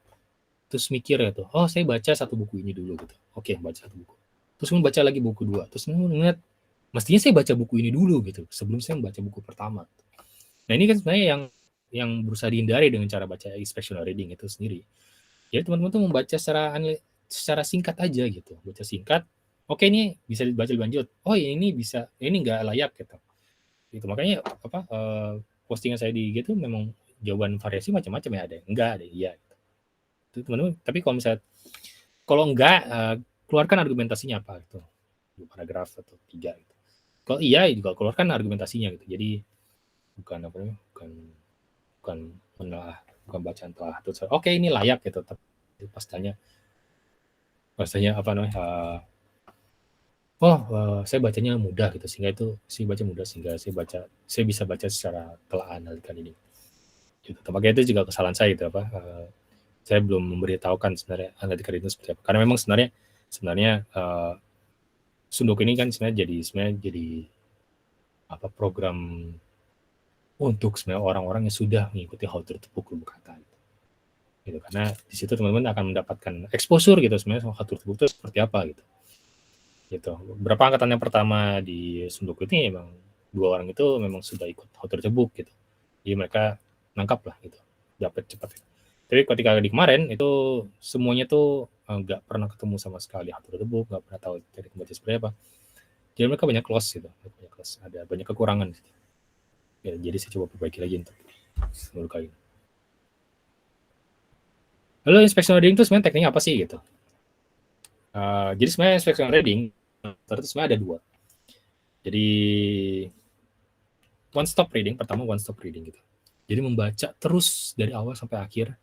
terus mikir ya tuh, saya baca 1 buku ini dulu gitu. Oke, baca 1 buku. Terus membaca lagi buku 2. Terus ngeliat, mestinya saya baca buku ini dulu gitu, sebelum saya membaca buku pertama. Nah ini kan sebenarnya yang berusaha dihindari dengan cara baca inspectional reading itu sendiri. Jadi teman-teman tuh membaca secara singkat aja gitu, baca singkat. Oke, ini bisa dibaca lebih lanjut. Oh, ini bisa, ini nggak layak gitu. Gitu. Makanya postingan saya di IG itu memang jawaban variasi macam-macam ya, ada yang enggak, ada yang iya. Itu teman-teman. Tapi kalau enggak, keluarkan argumentasinya apa gitu, 2 paragraf atau 3 gitu. Kalau iya juga keluarkan argumentasinya gitu. Jadi bukan menelaah, bukan bacaan telah. Terus oke ini layak gitu. Tapi pas tanya apa namanya? Saya bacanya mudah gitu, sehingga itu saya baca mudah sehingga saya bisa baca secara telah analitikan ini. Gitu. Makanya itu juga kesalahan saya gitu saya belum memberitahukan sebenarnya analitikan itu seperti apa. Karena memang sebenarnya Sundoku ini kan sebenarnya jadi program untuk sebenarnya orang-orang yang sudah mengikuti How to Read Book Lubu Kata. Gitu. Karena di situ teman-teman akan mendapatkan exposure gitu sebenarnya How to Read Book itu seperti apa gitu. Gitu. Beberapa angkatan yang pertama di Sundoku ini memang 2 orang itu memang sudah ikut How to Read Book gitu. Jadi mereka nangkap lah gitu, dapat cepat. Tapi ketika di kemarin itu semuanya tuh nggak pernah ketemu sama sekali How to Read Book, nggak pernah tahu teknik membaca seperti apa. Jadi mereka banyak loss gitu, ada banyak kekurangan gitu. Ya, jadi saya coba perbaiki lagi untuk seluruh kali. Lalu inspectional reading itu sebenarnya tekniknya apa sih gitu? Jadi sebenarnya inspectional reading terus sebenarnya ada 2. Jadi one stop reading, pertama one stop reading gitu. Jadi membaca terus dari awal sampai akhir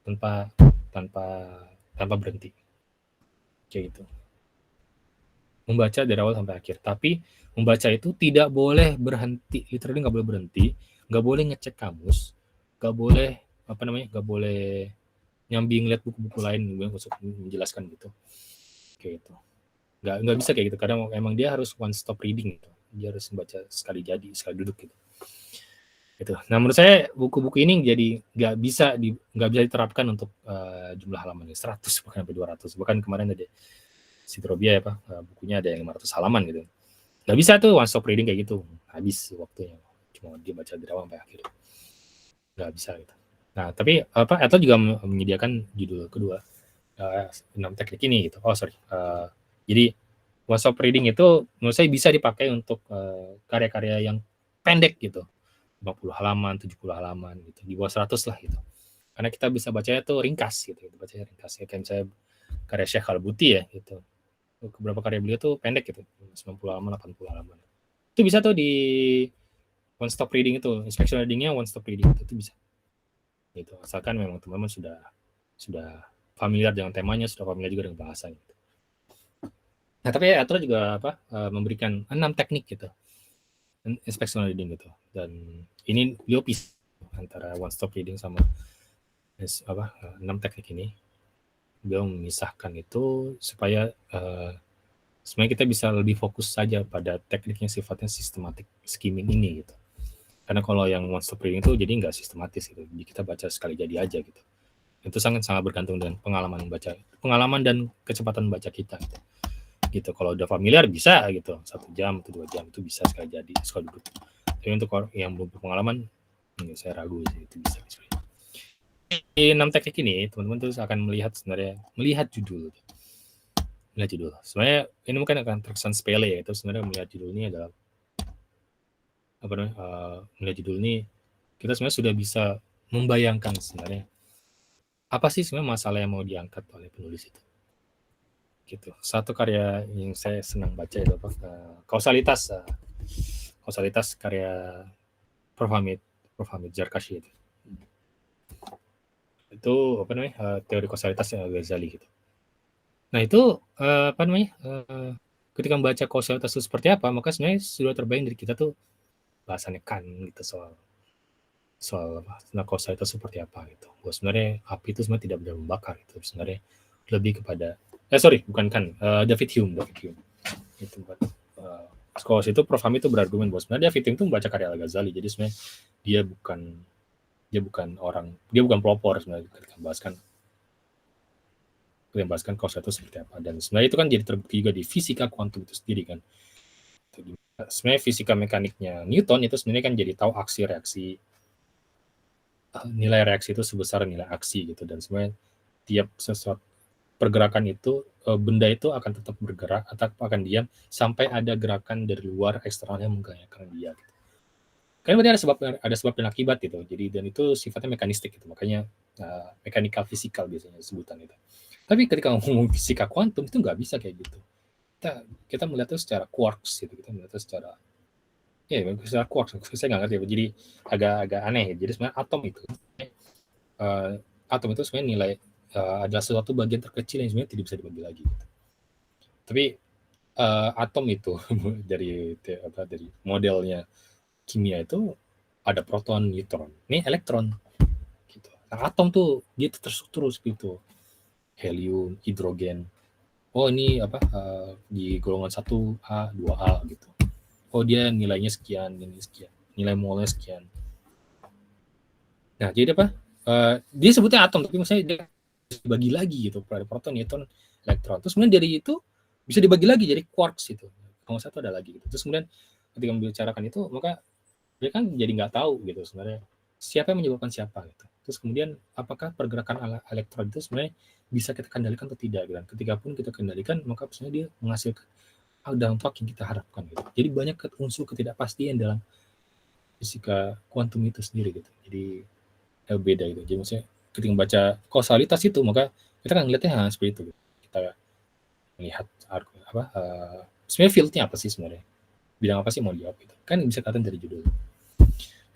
tanpa berhenti. Kayak gitu. Membaca dari awal sampai akhir. Tapi membaca itu tidak boleh berhenti, literally nggak boleh berhenti, nggak boleh ngecek kamus, nggak boleh nyambi ngeliat buku-buku lain untuk menjelaskan gitu. Kayak gitu. Nggak bisa kayak gitu. Karena emang dia harus one stop reading gitu. Dia harus membaca sekali duduk gitu. Gitu. Nah menurut saya buku-buku ini jadi nggak bisa diterapkan untuk jumlah halaman 100 bahkan sampai 200. Bahkan kemarin ada Citrobia bukunya ada yang 500 halaman gitu. Nggak bisa tuh one stop reading kayak gitu, habis waktunya. Cuma dia baca dari awal sampai akhir. Nggak bisa gitu. Nah tapi Atlas juga menyediakan judul kedua 6 teknik ini gitu. Jadi one stop reading itu menurut saya bisa dipakai untuk karya-karya yang pendek gitu. 50 halaman, 70 halaman gitu, di bawah 100 lah gitu. Karena kita bisa bacanya tuh ringkas gitu, bacanya ringkas. Kayak misalnya karya Syekh Al-Buti ya gitu. Beberapa karya beliau tuh pendek gitu, 90 halaman, 80 halaman. Itu bisa tuh di one stop reading itu, inspection readingnya one stop reading itu bisa. Gitu. Asalkan memang teman-teman sudah familiar dengan temanya, sudah familiar juga dengan bahasanya. Gitu. Nah, tapi Atro juga memberikan 6 teknik gitu. Inspectional reading gitu, dan ini beliau pisah antara one stop reading sama 6 teknik ini. Beliau memisahkan itu supaya sebenarnya kita bisa lebih fokus saja pada teknik yang sifatnya sistematik skimming ini gitu. Karena kalau yang one stop reading itu jadi nggak sistematis gitu, jadi kita baca sekali jadi aja gitu. Itu sangat bergantung dengan pengalaman dan kecepatan baca kita gitu. Kalau udah familiar bisa gitu 1 jam atau 2 jam itu bisa sekali jadi sekali duduk. Tapi untuk yang belum berpengalaman saya ragu sih itu bisa. Di 6 teknik ini teman-teman terus akan melihat judul. Sebenarnya ini mungkin akan terkesan sepele ya, itu sebenarnya melihat judul ini adalah melihat judul ini kita sebenarnya sudah bisa membayangkan sebenarnya apa sih sebenarnya masalah yang mau diangkat oleh penulis itu. Gitu. Satu karya yang saya senang baca itu kausalitas karya Prof. Hamid Zarkashi itu. Itu teori kausalitas Ghazali gitu. Nah itu ketika membaca kausalitas itu seperti apa, maka sebenarnya sudah terbayang dari kita tuh bahasannya kan gitu soal kausalitas seperti apa gitu. Bahwa sebenarnya api itu sebenarnya tidak benar membakar itu sebenarnya lebih kepada bukan kan David Hume itu kalau itu Prof. Hamid itu berargumen bahwa sebenarnya David Hume itu membaca karya Al-Ghazali, jadi sebenarnya dia bukan pelopor sebenarnya ketika membahaskan kausalitas itu seperti apa. Dan sebenarnya itu kan jadi terbukti juga di fisika kuantum itu sendiri kan. Sebenarnya fisika mekaniknya Newton itu sebenarnya kan jadi tahu aksi reaksi nilai reaksi itu sebesar nilai aksi gitu, dan sebenarnya tiap sesuatu pergerakan itu, benda itu akan tetap bergerak atau akan diam sampai ada gerakan dari luar eksternal yang menggerakkan dia gitu. Kan berarti ada sebab dan akibat gitu. Jadi dan itu sifatnya mekanistik gitu. Makanya mekanikal fisikal biasanya sebutan itu. Tapi ketika ngomong fisika kuantum itu nggak bisa kayak gitu. Kita melihat itu secara quarks gitu. Kita melihat itu secara secara quarks. Saya nggak ngerti. Jadi agak aneh ya. Jadi sebenarnya atom itu sebenarnya nilai adalah sesuatu bagian terkecil yang sebenarnya tidak bisa dibagi lagi. Gitu. Tapi atom itu dari modelnya kimia itu ada proton, neutron, ini elektron. Gitu. Nah, atom tuh dia terstruktur seperti itu, helium, hidrogen. Oh ini di golongan 1A, 2A gitu. Oh dia nilainya sekian, ini sekian, nilai molnya sekian. Nah jadi dia sebutnya atom, tapi misalnya dia dibagi lagi gitu, ada proton, neutron, elektron. Terus kemudian dari itu bisa dibagi lagi jadi quarks itu. Kalau satu ada lagi gitu. Terus kemudian ketika membicarakan itu, maka dia kan jadi nggak tahu gitu sebenarnya siapa yang menyebabkan siapa gitu. Terus kemudian apakah pergerakan elektron itu sebenarnya bisa kita kendalikan atau tidak gitu. Dan ketika pun kita kendalikan, maka sebenarnya dia menghasilkan dampak yang kita harapkan gitu. Jadi banyak unsur ketidakpastian dalam fisika kuantum itu sendiri gitu. Jadi beda gitu. Jadi maksudnya ketika membaca kausalitas itu, maka kita kan ngeliatnya seperti itu gitu. Kita melihat sebenarnya fieldnya apa sih sebenarnya, bidang apa sih mau dijawab gitu. Kan bisa kelihatan dari judul.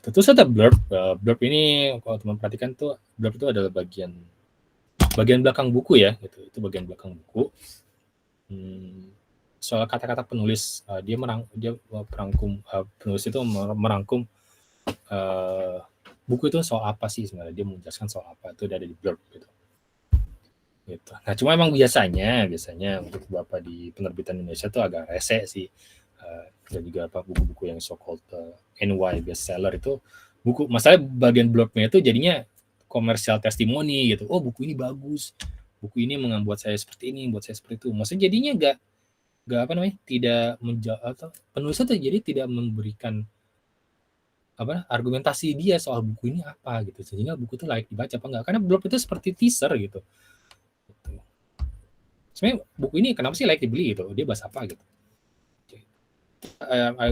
Terus ada blurb. Blurb ini kalau teman perhatikan tuh, blurb itu adalah bagian belakang buku ya, gitu. Itu bagian belakang buku. Soal kata-kata penulis, dia merangkum, penulis itu merangkum buku itu soal apa sih sebenarnya, dia menjelaskan soal apa, itu ada di blurb gitu. Nah cuma emang biasanya untuk beberapa di penerbitan Indonesia tuh agak rese sih. Dan juga buku-buku yang so-called NY bestseller itu masalah bagian blognya itu jadinya komersial testimoni gitu. Oh buku ini bagus, buku ini membuat saya seperti ini, buat saya seperti itu. Maksudnya jadinya nggak tidak menjawab, atau penulisnya tuh jadi tidak memberikan argumentasi dia soal buku ini apa gitu, sehingga buku itu layak dibaca apa enggak, karena blog itu seperti teaser gitu. Sebenarnya buku ini kenapa sih layak dibeli gitu, dia bahas apa gitu.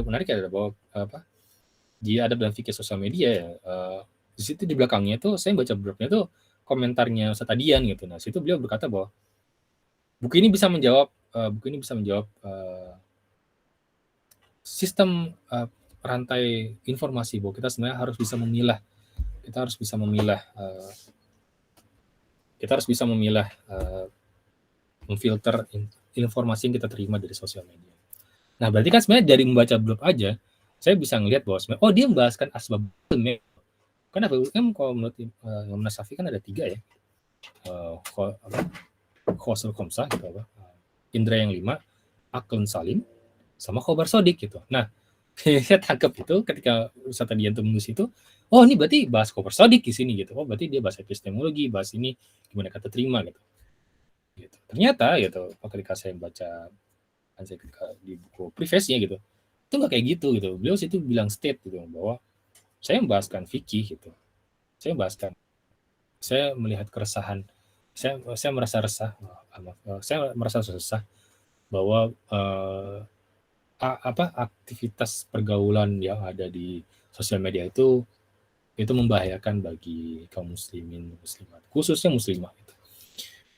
Menarik ya bahwa dia ada dalam fikih sosial media ya. Di situ di belakangnya tuh saya baca blognya tuh komentarnya Ustaz Adian gitu. Nah situ beliau berkata bahwa buku ini bisa menjawab sistem rantai informasi, bahwa kita sebenarnya harus bisa memilah, memfilter informasi yang kita terima dari sosial media. Nah berarti kan sebenarnya dari membaca blog aja saya bisa ngelihat bahwa sebenarnya dia membahaskan asbab ilmu. Kan kalau menurut Imam Nasyafi kan ada 3 ya. Khosul Khomsah gitu indra yang 5, aklun salim, sama khobar sodik gitu. Nah saya tangkap itu ketika Ustaz Adian tuh menulis itu, oh ini berarti bahas khobar sodik di sini gitu. Oh berarti dia bahas epistemologi, bahas ini gimana kata terima gitu. Ternyata gitu ketika saya baca ketika di buku preface-nya gitu, itu nggak kayak gitu. Beliau situ bilang state gitu bahwa saya membahaskan fikih gitu, saya melihat keresahan, saya merasa resah, saya merasa susah bahwa aktivitas pergaulan yang ada di sosial media itu membahayakan bagi kaum muslimin muslimat, khususnya muslimah gitu.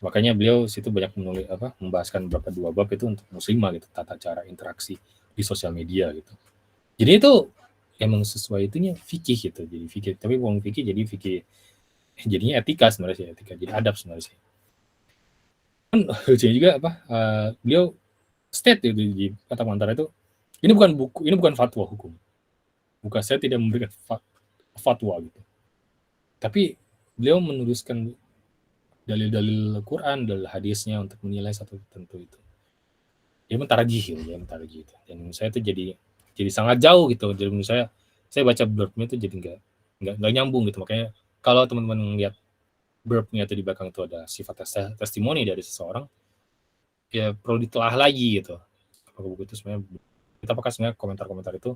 Makanya beliau situ banyak membahaskan beberapa 2 bab itu untuk muslimah gitu, tata cara interaksi di sosial media gitu. Jadi itu emang sesuai itunya fikih gitu. Jadi fikih, tapi bukan fikih jadi fikih jadinya etika sebenarnya sih, jadi adab sebenarnya sih. Kan lucunya juga beliau state itu di kata komentar itu, ini bukan fatwa hukum. Bukan, saya tidak memberikan fatwa gitu. Tapi beliau menuliskan dalil-dalil Quran, dalil hadisnya untuk menilai satu tertentu itu. Dia mentarjih itu. Dan saya itu jadi sangat jauh gitu. Jadi menurut saya baca blurb-nya itu jadi nggak nyambung gitu. Makanya kalau teman-teman lihat blurb-nya itu di belakang itu ada sifat testimoni dari seseorang, ya perlu ditelah lagi gitu. Apakah buku itu sebenarnya komentar-komentar itu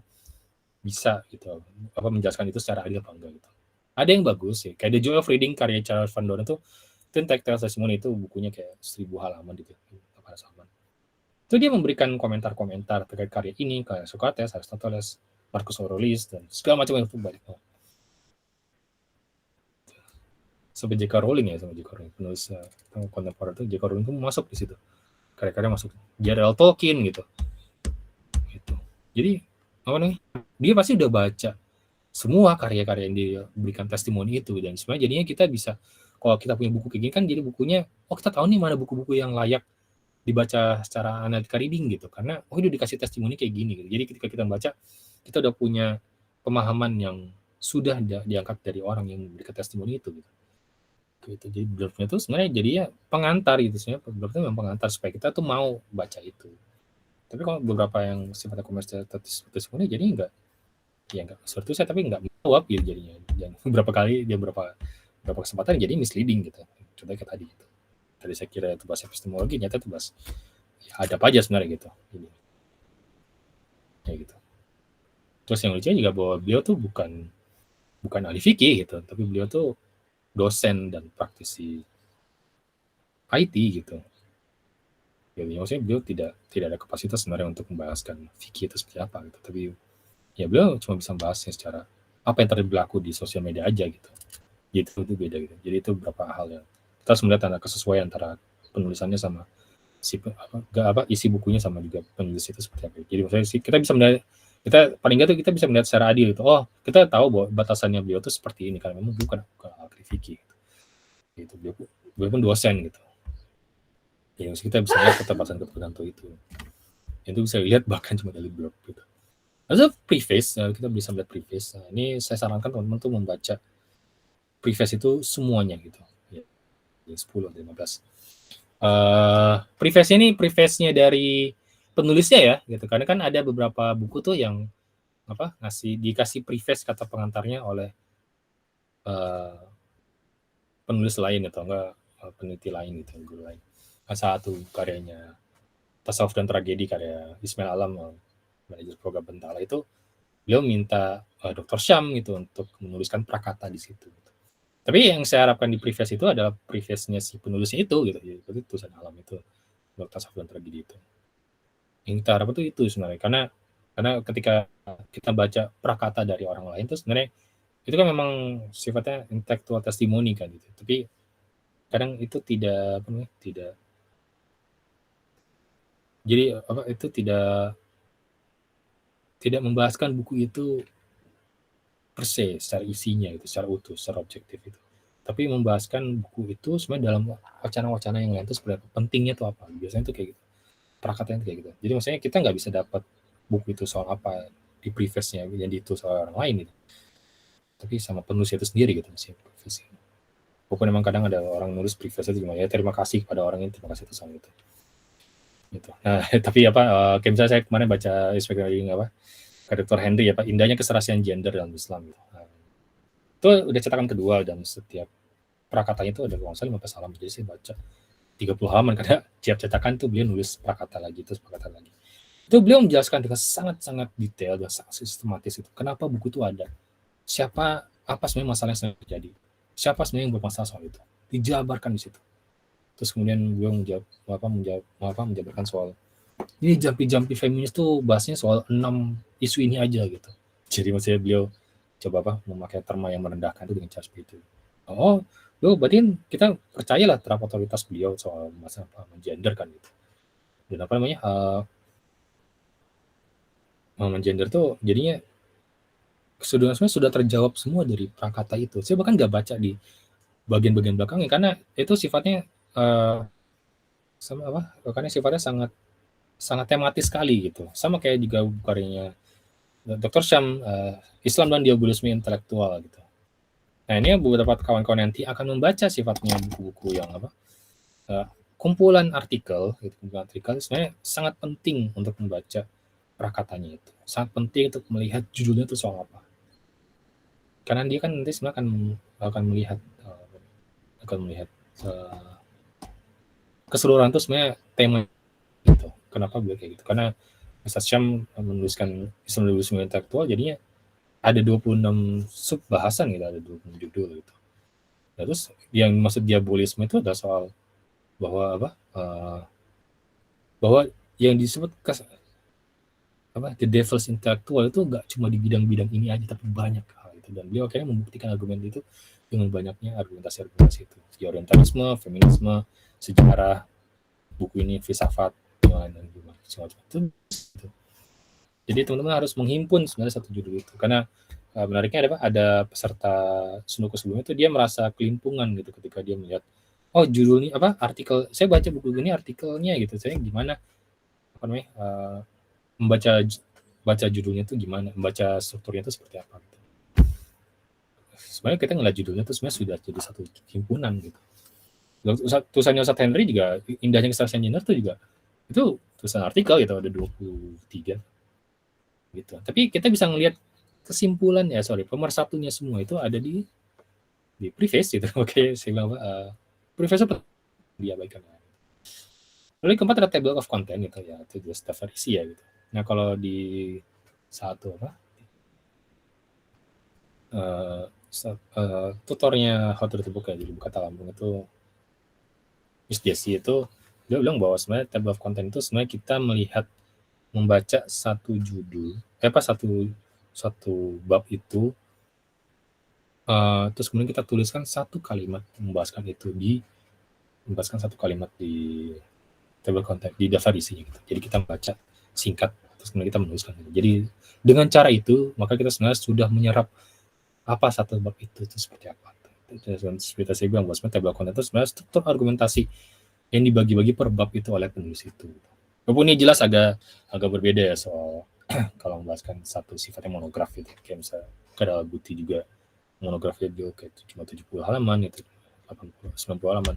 bisa gitu menjelaskan itu secara adil apa enggak gitu. Ada yang bagus ya, kayak The Joy of Reading karya Charles Van Doren itu Tactile Testimony, itu bukunya kayak 1000 halaman gitu, itu dia memberikan komentar-komentar terkait karya ini, kayak Socrates, Aristoteles, Marcus Aurelius, dan segala macam itu banyak banget. Sampai J.K. Rowling ya, penulis kontemporer itu, J.K. Rowling itu masuk di situ, karya-karya masuk. J.R.R. Tolkien gitu. Jadi apa nih? Dia pasti udah baca semua karya-karya yang dia berikan testimoni itu, dan sebenarnya jadinya kita bisa, kalau kita punya buku kayak gini kan, jadi bukunya, oh kita tahu nih mana buku-buku yang layak dibaca secara analytical reading gitu, karena oh udah dikasih testimoni kayak gini gitu. Jadi ketika kita baca, kita udah punya pemahaman yang sudah diangkat dari orang yang memberikan testimoni itu gitu. Jadi blurbnya itu sebenarnya jadinya pengantar gitu, sebenarnya blurbnya memang pengantar supaya kita tuh mau baca itu. Tapi kalau beberapa yang sifatnya komersial testimoni jadi enggak seperti itu, saya tapi enggak menjawab gitu jadinya. Dan beberapa kali dia berapa kesempatan jadi misleading gitu. Contohnya kayak tadi gitu. Tadi saya kira itu bahas epistemologi, nyata itu bahas ya ada apa aja sebenarnya gitu. Kayak gitu. Terus yang lucunya juga bahwa beliau tuh bukan ahli fikih gitu, tapi beliau tuh dosen dan praktisi IT gitu. Jadi maksudnya beliau tidak ada kapasitas sebenarnya untuk membahaskan fikih itu seperti apa gitu. Tapi ya beliau cuma bisa membahasnya secara apa yang terjadi berlaku di sosial media aja gitu. Gitu itu beda gitu. Jadi itu beberapa hal yang kita harus melihat tanda kesesuaian antara penulisannya sama isi bukunya sama juga penulis itu seperti apa. Jadi maksudnya sih kita bisa melihat, kita paling nggak tuh kita bisa melihat secara adil itu. Oh, kita tahu bahwa batasannya beliau tuh seperti ini karena memang bukan ahli fikih gitu. Beliau pun dosen gitu. Ya, kita bisa lihat keterbatasan itu. Itu bisa dilihat bahkan cuma dari blog gitu. Lalu preface, kita bisa melihat preface. Nah, ini saya sarankan teman-teman tuh membaca preface itu semuanya gitu. Ya, 10 atau 15. Preface ini preface-nya dari penulisnya ya gitu. Karena kan ada beberapa buku tuh yang dikasih preface kata pengantarnya oleh penulis lain atau enggak peneliti lain gitu, guru lain. Satu karyanya Tasawuf dan Tragedi karya Ismail Alam, manajer program Bentala, itu beliau minta Dr. Syam gitu untuk menuliskan prakata di situ. Gitu. Tapi yang saya harapkan di preface itu adalah preface-nya si penulisnya itu gitu. Jadi tulisan Alam itu, Dr. Tasawuf dan Tragedi itu. Yang kita harapkan itu sebenarnya, karena ketika kita baca prakata dari orang lain itu sebenarnya itu kan memang sifatnya intellectual testimony kan gitu. Tapi kadang itu tidak jadi itu tidak membahaskan buku itu per se secara isinya itu, secara utuh, secara objektif itu. Tapi membahaskan buku itu sebenarnya dalam wacana-wacana yang lain itu sebenarnya pentingnya itu apa. Biasanya itu kayak gitu. Prakatnya itu kayak gitu. Jadi maksudnya kita nggak bisa dapat buku itu soal apa di preface-nya yang ditulis oleh orang lain gitu. Tapi sama penulis itu sendiri gitu sih preface. Walaupun memang kadang ada orang nulis preface itu gimana ya, terima kasih kepada orang ini, terima kasih atas itu. Gitu. Nah, tapi kayak misalnya saya kemarin baca Inspektor Dr. Henry ya Pak, indahnya keserasian gender dalam Islam. Nah, itu udah cetakan kedua dan setiap prakatanya itu ada kalau nggak 15 halaman. Jadi saya baca 30 halaman karena tiap cetakan itu beliau nulis prakata lagi terus prakata lagi. Itu beliau menjelaskan dengan sangat-sangat detail dan sangat sistematis itu. Kenapa buku itu ada? Apa sebenarnya masalah yang sedang terjadi? Siapa sebenarnya yang bermasalah soal itu? Dijabarkan di situ. Terus kemudian beliau menjabarkan soal ini jampi feminis tuh bahasnya soal 6 isu ini aja gitu. Jadi maksudnya beliau coba memakai terma yang merendahkan itu dengan cara seperti itu. Oh, berarti kita percayalah terhadap otoritas beliau soal masalah gender kan gitu. Dan gender tuh jadinya sudah terjawab semua dari prakata itu. Saya bahkan nggak baca di bagian-bagian belakangnya karena itu sifatnya karena sifatnya sangat tematis sekali gitu. Sama kayak juga karyanya Dr. Syam, Islam dan Diabolisme Intelektual gitu. Nah, ini beberapa kawan-kawan nanti akan membaca sifatnya buku-buku yang kumpulan artikel sebenarnya sangat penting untuk membaca prakatanya itu. Sangat penting untuk melihat judulnya itu soal apa. Karena dia kan nanti sebenarnya akan melihat keseluruhan itu sebenarnya tema gitu. Kenapa beliau kayak gitu? Karena Ustaz Syam menuliskan Islam Diabolisme Intelektual, jadinya ada 26 sub bahasan gitu, ada 26 judul gitu. Nah, terus yang maksud diabolisme itu adalah soal bahwa apa? Bahwa yang disebut the devil's intellectual itu nggak cuma di bidang-bidang ini aja, tapi banyak hal itu. Dan beliau akhirnya membuktikan argumen itu dengan banyaknya argumentasi-argumentasi itu. Di orientalisme, feminisme, sejarah, buku ini filsafat, dan macam-macam itu. Jadi teman-teman harus menghimpun sebenarnya satu judul itu, karena menariknya ada peserta Sunoco sebelumnya itu dia merasa kelimpungan gitu ketika dia melihat, oh judul ini artikel, saya baca buku ini artikelnya gitu, saya gimana membaca judulnya itu gimana, membaca strukturnya itu seperti apa gitu. Sebenarnya kita ngeliat judulnya itu sebenarnya sudah jadi satu himpunan gitu. Tulisannya Ustadz Henry juga, indahnya kesaksian gender itu juga itu tulisan artikel gitu, ada 23 gitu. Tapi kita bisa ngelihat kesimpulan pemersatunya semua itu ada di preface gitu. Oke, saya bilang preface apa diabaikan. Lalu keempat ada table of content gitu ya, itu just daftar isi ya gitu. Nah kalau di tutornya How to Read a Book ya, jadi buka Lampung itu Miss Jessie itu dia bilang bahwa sebenarnya table of content itu sebenarnya kita melihat membaca satu judul satu bab itu, terus kemudian kita tuliskan satu kalimat membahaskan satu kalimat di table content, di daftar isinya gitu. Jadi kita membaca singkat terus kemudian kita menuliskan gitu. Jadi dengan cara itu maka kita sebenarnya sudah menyerap apa satu bab itu seperti apa. Seperti saya bilang bahwa table content itu sebenarnya struktur argumentasi yang dibagi-bagi per bab itu oleh penulis itu. Walaupun ini jelas agak berbeda ya soal kalau membahaskan satu sifatnya monograf gitu. Kayak misalnya Kadal Buti juga monografnya dia kayak cuma 70 halaman itu, 80 90 halaman.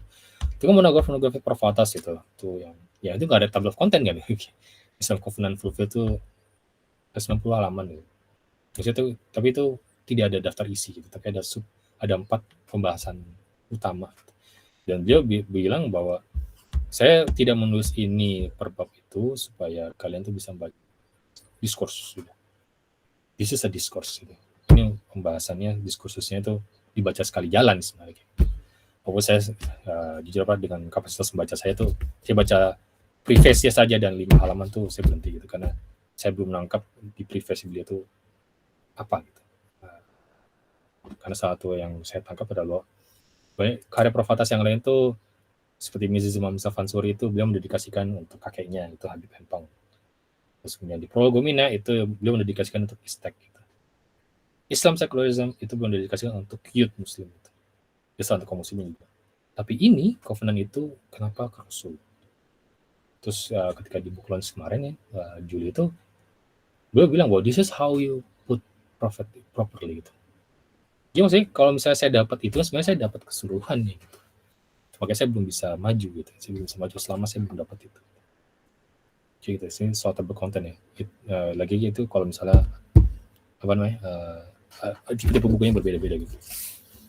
Itu kan monografi Pervatas itu. Tuh yang ya itu enggak ada table of content kan. Misal Covenant Fulfill itu 90 halaman gitu. Terus itu, tapi itu tidak ada daftar isi gitu, tapi ada 4 pembahasan utama. Dan dia bilang bahwa saya tidak menulis ini per bab itu supaya kalian tuh bisa membaca diskurs gitu. This is a discourse gitu. Ini pembahasannya, diskursusnya itu dibaca sekali jalan sebenarnya. Walaupun saya jujur dengan kapasitas membaca saya tuh, saya baca preface-nya saja dan 5 halaman tuh saya berhenti gitu, karena saya belum menangkap di preface beliau tuh apa gitu. Karena satu yang saya tangkap adalah karya Pervatas yang lain tuh seperti Mrs. Imam Safansuri itu beliau mendedikasikan untuk kakeknya itu Habib Hempang. Terus kemudian di Prologomina itu beliau mendedikasikan untuk Istek gitu. Islam Secularism itu beliau mendedikasikan untuk youth Muslim itu. Islam untuk kaum muslimin juga. Tapi ini Covenant itu kenapa ke Rasul? Terus ketika di book launch kemarin ya Juli itu beliau bilang bahwa this is how you put prophet properly gitu. Jadi maksudnya kalau misalnya saya dapat itu sebenarnya saya dapat keseluruhan nih gitu. Makanya saya belum bisa maju gitu. Saya belum bisa maju selama saya belum dapat itu. Jadi gitu, ini soal table content ya. Lagi itu kalau misalnya tipe bukunya berbeda-beda gitu.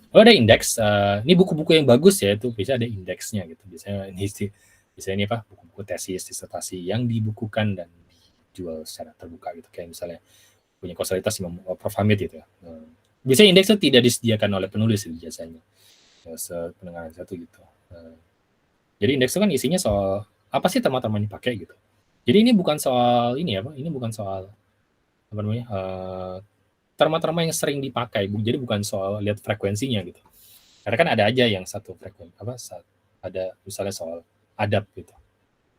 Kalau ada indeks, ini buku-buku yang bagus ya, itu bisa ada indeksnya gitu. Biasanya ini buku-buku tesis, disertasi yang dibukukan dan dijual secara terbuka gitu. Kayak misalnya punya kausalitas Prof. Hamid gitu ya. Biasanya indeksnya tidak disediakan oleh penulis biasanya. Sependengaran satu gitu. Jadi indeks itu kan isinya soal apa sih tema-tema yang dipakai gitu. Jadi ini bukan soal ini bukan soal terma-terma yang sering dipakai, jadi bukan soal lihat frekuensinya gitu. Karena kan ada aja yang satu frekuensi ada misalnya soal adab gitu.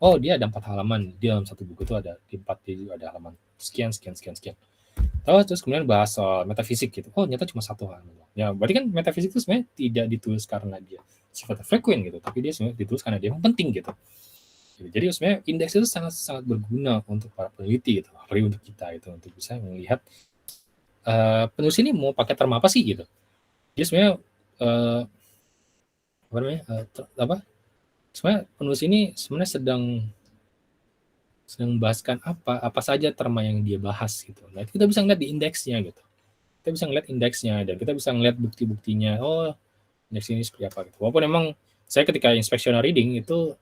Oh dia ada 4 halaman, dia dalam satu buku itu ada di 4 dia ada halaman sekian. Terus kemudian bahas soal metafisik gitu. Oh ternyata cuma 1 halaman. Ya berarti kan metafisik itu sebenarnya tidak ditulis karena dia sifatnya frekuen gitu, tapi dia sebenarnya ditulis karena dia penting gitu. Jadi sebenarnya indeks itu sangat berguna untuk para peneliti gitu, apalagi untuk kita itu untuk bisa melihat penulis ini mau pakai term apa sih gitu. Jadi sebenarnya sebenarnya penulis ini sebenarnya sedang membahaskan apa saja terma yang dia bahas gitu. Nah itu kita bisa ngeliat di indeksnya gitu. Kita bisa ngeliat indeksnya dan kita bisa ngeliat bukti-buktinya. Oh indeks ini seperti apa gitu. Walaupun memang saya ketika inspectional reading itu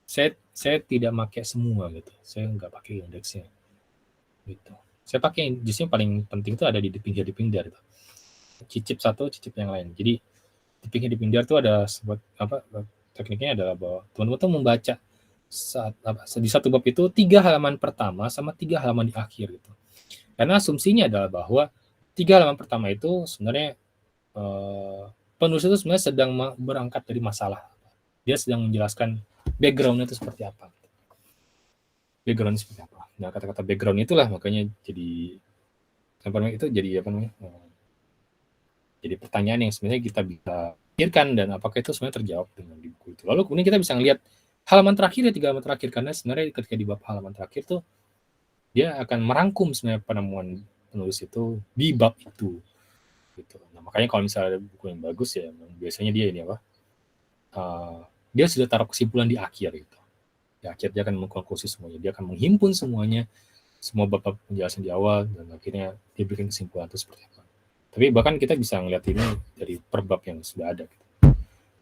saya tidak pakai semua gitu. Saya nggak pakai indeksnya gitu. Saya pakai justru yang paling penting itu ada di pinggir itu. Cicip satu, cicip yang lain. Jadi di pinggir itu ada tekniknya adalah bahwa teman-teman tuh membaca di satu bab itu 3 halaman pertama sama 3 halaman di akhir gitu. Karena asumsinya adalah bahwa 3 halaman pertama itu sebenarnya penulis itu sebenarnya sedang berangkat dari masalah. Dia sedang menjelaskan background-nya itu seperti apa. Background seperti apa. Nah, kata-kata background itulah makanya jadi itu jadi jadi pertanyaan yang sebenarnya kita bisa pikirkan dan apakah itu sebenarnya terjawab dengan di buku itu. Lalu kemudian kita bisa ngelihat halaman terakhir ya 3 halaman terakhir karena sebenarnya ketika di bab halaman terakhir tuh dia akan merangkum sebenarnya penemuan penulis itu di bab itu gitu. Nah, makanya kalau misalnya ada buku yang bagus ya biasanya dia ini apa? Dia sudah taruh kesimpulan di akhir gitu. Di akhir dia akan mengkonklusi semuanya, dia akan menghimpun semuanya, semua bab penjelasan di awal dan akhirnya dia bikin kesimpulan itu seperti apa. Tapi bahkan kita bisa ngeliat ini dari per bab yang sudah ada gitu.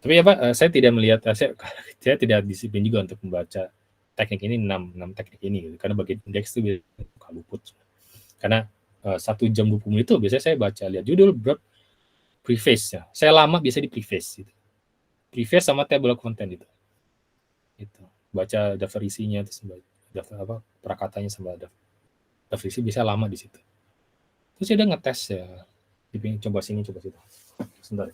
Tapi apa saya tidak melihat saya tidak disiplin juga untuk membaca teknik ini 6 teknik ini gitu. Karena bagian indeks itu buka luput. Karena 1 jam 20 menit itu biasanya saya baca lihat judul preface ya. Saya lama biasa di preface gitu. Preface sama table of content itu. Itu. Baca daftar isinya terus daftar apa prakatanya sama daftar isi bisa lama di situ. Terus saya udah ngetes ya. Coba sini coba situ. Sebentar.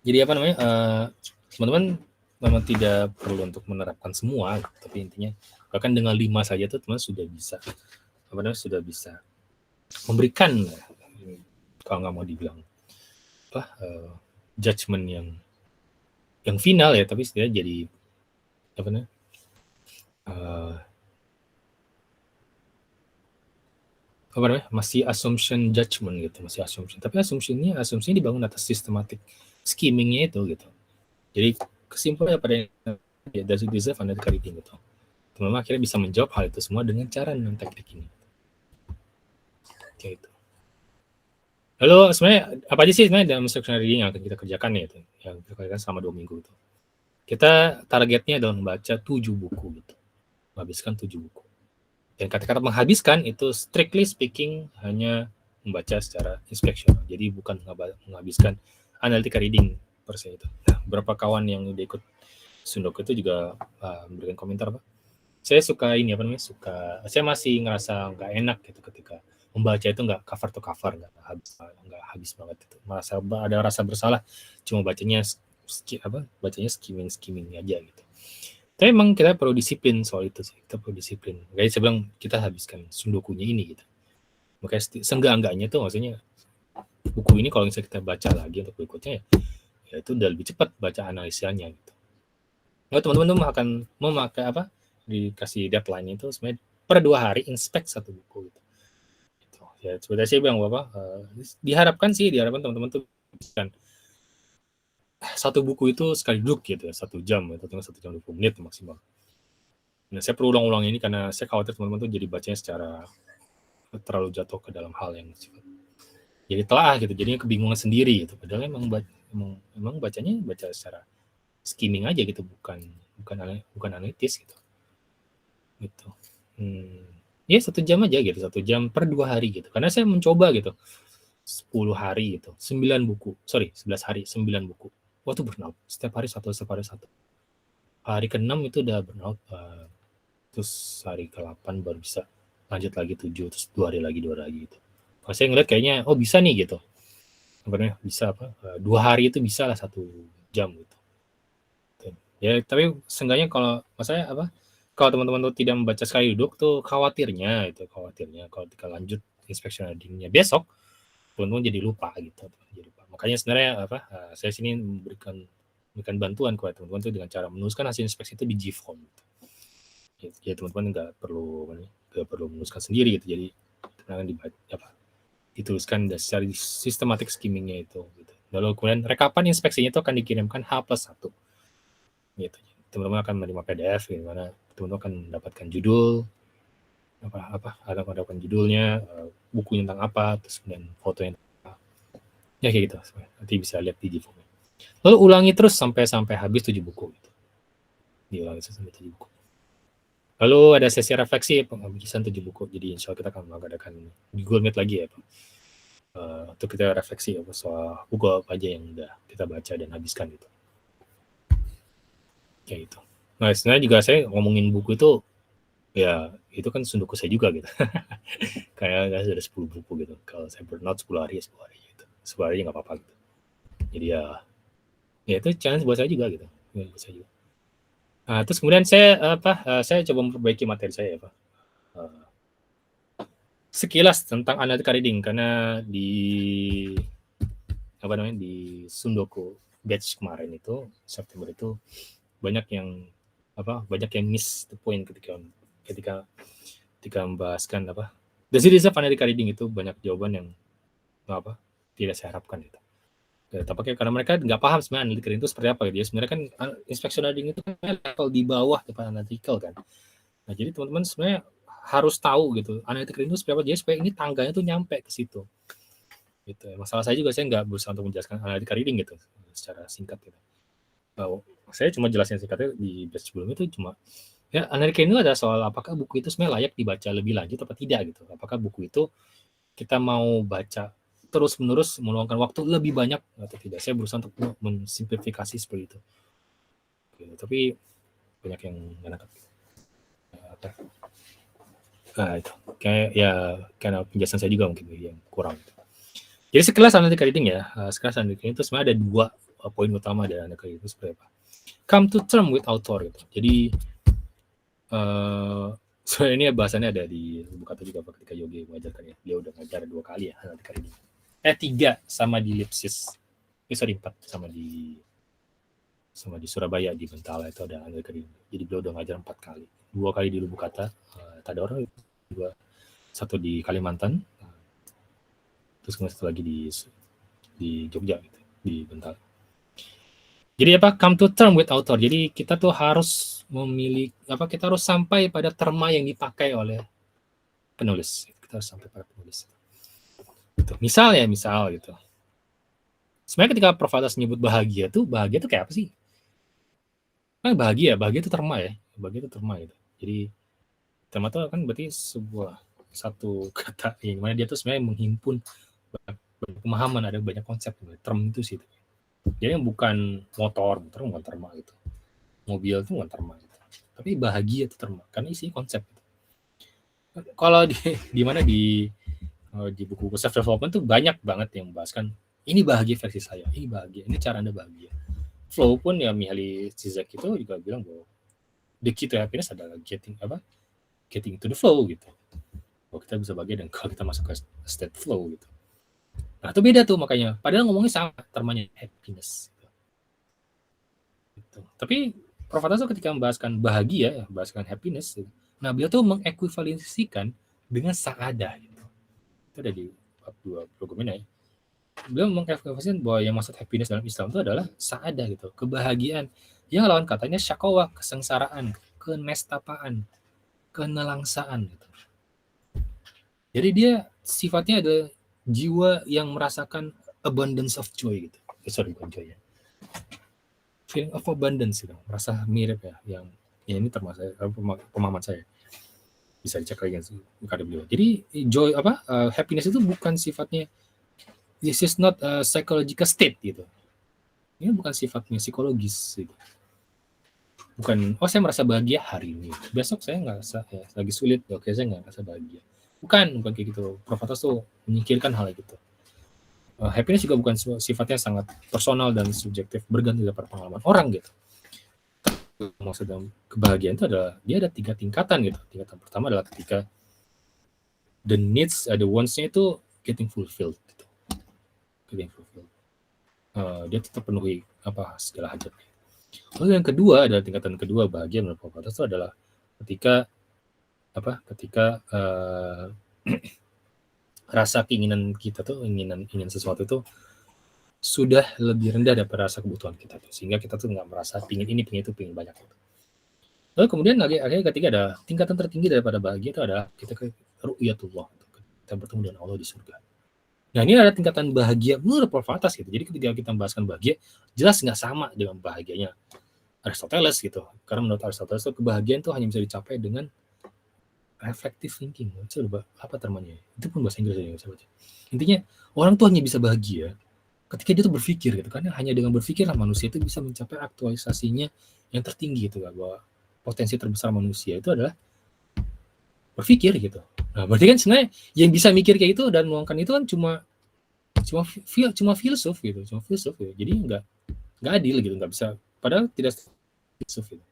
Jadi apa namanya teman-teman memang tidak perlu untuk menerapkan semua, tapi intinya bahkan dengan 5 saja tuh teman sudah bisa apa namanya sudah bisa memberikan kalau nggak mau dibilang apa judgement yang final ya, tapi setidaknya jadi apa namanya apa namanya masih assumption judgment gitu, masih assumption, tapi assumpsinya dibangun atas systematic skimmingnya itu gitu. Jadi kesimpulannya pada does it deserve analytical reading gitu. Teman-teman akhirnya bisa menjawab hal itu semua dengan cara non teknik ini. Kayak itu. Lalu sebenarnya apa aja sih sebenarnya dalam instructional reading yang akan kita kerjakan nih itu, yang kita kerjakan selama 2 minggu itu. Kita targetnya adalah membaca 7 buku gitu. Menghabiskan 7 buku. Dan kata-kata menghabiskan itu strictly speaking hanya membaca secara inspeksional. Jadi bukan menghabiskan analytical reading per se itu. Nah, beberapa kawan yang udah ikut Sundok itu juga memberikan komentar apa? Saya suka ini apa namanya? Saya masih ngerasa nggak enak gitu ketika membaca itu nggak cover to cover, nggak habis banget itu. Merasa ada rasa bersalah cuma bacanya skimming aja gitu. Tapi memang kita perlu disiplin soal itu sih. Kita perlu disiplin. Kayak saya bilang kita habiskan sundokunya ini gitu. Makanya seenggak-enggaknya tuh maksudnya buku ini kalau misalnya kita baca lagi untuk berikutnya ya itu udah lebih cepat baca analisanya gitu. Nah, teman-teman tuh akan memakai apa? Dikasih deadline itu sebenarnya per 2 hari inspect 1 buku gitu. Ya sebenarnya saya bilang Bapak diharapkan teman-teman tuh kan 1 buku itu sekali duduk gitu ya 1 jam atau 1 jam 20 menit maksimal. Nah, saya perlu ulang-ulang ini karena saya khawatir teman-teman tuh jadi bacanya secara terlalu jatuh ke dalam hal yang jadi telah gitu, jadinya kebingungan sendiri gitu. Padahal emang bacanya baca secara skimming aja gitu, bukan analitis gitu. Gitu. Ya 1 jam aja gitu, 1 jam per 2 hari gitu. Karena saya mencoba gitu 10 hari gitu, 11 hari 9 buku. Wah itu burnout. Setiap hari 1. Hari ke-6 itu udah burnout. Terus hari ke-8 baru bisa lanjut lagi 7, terus 2 hari lagi gitu. Kalau saya ngeliat kayaknya bisa nih gitu. Sebenarnya bisa 2 hari itu bisa lah 1 jam gitu. Ya tapi seenggaknya kalau maksudnya kalau teman-teman tuh tidak membaca sekali duduk tuh khawatirnya kalau kita lanjut inspection reading-nya besok teman-teman jadi lupa gitu. Makanya sebenarnya saya sini memberikan bantuan kepada teman-teman tuh dengan cara menuliskan hasil inspeksi itu di GFORM. Ya teman-teman nggak perlu menuliskan sendiri gitu. Jadi dituliskan secara sistematik skimmingnya itu. Gitu. Lalu kemudian rekapan inspeksinya itu akan dikirimkan H+1. Gitu. Teman-teman akan menerima PDF di mana teman-teman akan mendapatkan judul mendapatkan judulnya, bukunya tentang apa, terus kemudian fotonya. Ya kayak gitu. Nanti bisa lihat di Giveaway. Lalu ulangi terus sampai habis 7 buku gitu. Diulangi sampai 7 buku. Lalu ada sesi refleksi penghabisan 7 buku. Jadi insya Allah kita akan mengadakan di Google Meet lagi ya Pak. Untuk kita refleksi apa soal buku apa aja yang udah kita baca dan habiskan gitu. Kayak gitu. Nah sebenarnya juga saya ngomongin buku itu ya itu kan sunduku saya juga gitu. Kayak sudah 10 buku gitu. Kalau saya burnout 10 hari gitu. 10 hari nggak apa-apa gitu. Jadi ya itu challenge buat saya juga gitu. Buat saya juga. Nah, terus kemudian saya coba memperbaiki materi saya ya Pak. Sekilas tentang analytical reading karena di sundoku batch kemarin itu September itu banyak yang miss the point ketika membahaskan the series of analytical reading itu banyak jawaban yang tidak saya harapkan gitu. Tapi karena mereka nggak paham sebenarnya analytical reading itu seperti apa gitu ya. Sebenarnya kan inspection reading itu kan level di bawah daripada analytical kan. Nah jadi teman-teman sebenarnya harus tahu gitu analytical reading itu seperti apa, jadi supaya ini tangganya tuh nyampe ke situ. Gitu. Masalah saya juga saya nggak berusaha untuk menjelaskan analytical reading gitu secara singkat gitu. Saya cuma jelasin singkatnya di batch sebelumnya itu cuma ya analytical reading itu ada soal apakah buku itu sebenarnya layak dibaca lebih lanjut atau tidak gitu. Apakah buku itu kita mau baca terus-menerus meluangkan waktu lebih banyak atau tidak. Saya berusaha untuk mensimplifikasi seperti itu. Gitu. Tapi banyak yang nggak nangkap. Nah, itu kayak ya karena penjelasan saya juga mungkin yang kurang. Jadi sekelas analytical reading ya, sekelas analytical reading itu sebenarnya ada 2 poin utama dari analytical reading itu seperti apa? Come to term with author gitu. Jadi soalnya ini bahasannya ada di buku kata juga ketika Yogi mengajarkan ya. Dia udah ngajar 2 kali ya analytical reading. 3 sama di Lipsis. 4 sama di Surabaya di Bentala itu ada analytical reading. Jadi beliau udah ngajar 4 kali. 2 kali di Lubuk Kata, Tador, 1 di Kalimantan, terus kemudian 1 lagi di Jogja gitu, di Bentala. Jadi come to term with author. Jadi kita tuh harus kita harus sampai pada terma yang dipakai oleh penulis. Kita harus sampai pada penulis. Gitu. Misal gitu. Sebenarnya ketika Prof. Atas nyebut bahagia tuh kayak apa sih? Bahagia itu terma ya. Bahagia itu terma gitu. Jadi terma itu kan berarti satu kata yang mana dia tuh sebenarnya menghimpun banyak pemahaman, ada banyak konsep. Term itu sih. Jadi bukan motor bukan terma gitu. Mobil itu bukan terma gitu. Tapi bahagia itu terma karena isi konsep. Gitu. Kalau di mana di buku self development tuh banyak banget yang membahaskan ini bahagia versi saya, ini bahagia, ini cara Anda bahagia. Flow pun ya Mihaly Csikszentmihalyi itu juga bilang bahwa the key to happiness adalah getting to the flow gitu. Kalau kita bisa bahagia dan kalau kita masuk ke state flow gitu. Nah itu beda tuh makanya. Padahal ngomongnya sama termanya happiness. Gitu. Tapi Prof. Atas ketika membahaskan bahagia, membahaskan happiness, nah beliau tuh mengekuivalensikan dengan saadah gitu. Itu ada di bab 2 dokumen ya. Beliau mengekuivalensikan bahwa yang maksud happiness dalam Islam itu adalah saadah gitu, kebahagiaan. Yang lawan katanya syakawa, kesengsaraan, kenestapaan, kenelangsaan gitu. Jadi dia sifatnya ada jiwa yang merasakan abundance of joy gitu. Bukan joy ya. Feeling of abundance gitu, merasa mirip ya, yang ini termasuk pemahaman saya. Bisa dicek lagi karya beliau. Jadi joy happiness itu bukan sifatnya, this is not a psychological state gitu. Ini bukan sifatnya psikologis gitu. Bukan, saya merasa bahagia hari ini, besok saya nggak rasa lagi sulit, oke saya nggak rasa bahagia. Bukan kayak gitu. Prof. Atas tuh menyingkirkan hal itu. Happiness juga bukan sifatnya sangat personal dan subjektif, bergantung pada pengalaman orang gitu. Maksudnya kebahagiaan itu adalah dia ada 3 tingkatan gitu. Tingkatan pertama adalah ketika the needs, the wants-nya itu getting fulfilled gitu. Getting fulfilled. Dia tetap penuhi segala hajatnya. Lalu yang kedua adalah tingkatan kedua bahagia menurut Prof. Atas itu adalah ketika rasa keinginan kita tuh ingin sesuatu itu sudah lebih rendah daripada rasa kebutuhan kita tuh, sehingga kita tuh nggak merasa pingin ini, pingin itu, pingin banyak gitu. Lalu kemudian akhirnya ketiga ada tingkatan tertinggi daripada bahagia itu adalah kita ke ru'yatullah, kita bertemu dengan Allah di surga. Nah, ini ada tingkatan bahagia menurut Prof. Atas gitu. Jadi ketika kita membahaskan bahagia, jelas nggak sama dengan bahagianya Aristoteles gitu. Karena menurut Aristoteles itu kebahagiaan itu hanya bisa dicapai dengan reflective thinking. Coba apa termanya? Itu pun bahasa Inggris ya, saya baca. Intinya orang tuh hanya bisa bahagia ketika dia tuh berpikir gitu. Karena hanya dengan berpikirlah manusia itu bisa mencapai aktualisasinya yang tertinggi gitu, bahwa potensi terbesar manusia itu adalah berpikir gitu. Nah, berarti kan sebenarnya yang bisa mikir kayak itu dan meluangkan itu kan cuma filsuf gitu, Jadi nggak adil gitu, nggak bisa. Padahal tidak filsuf gitu.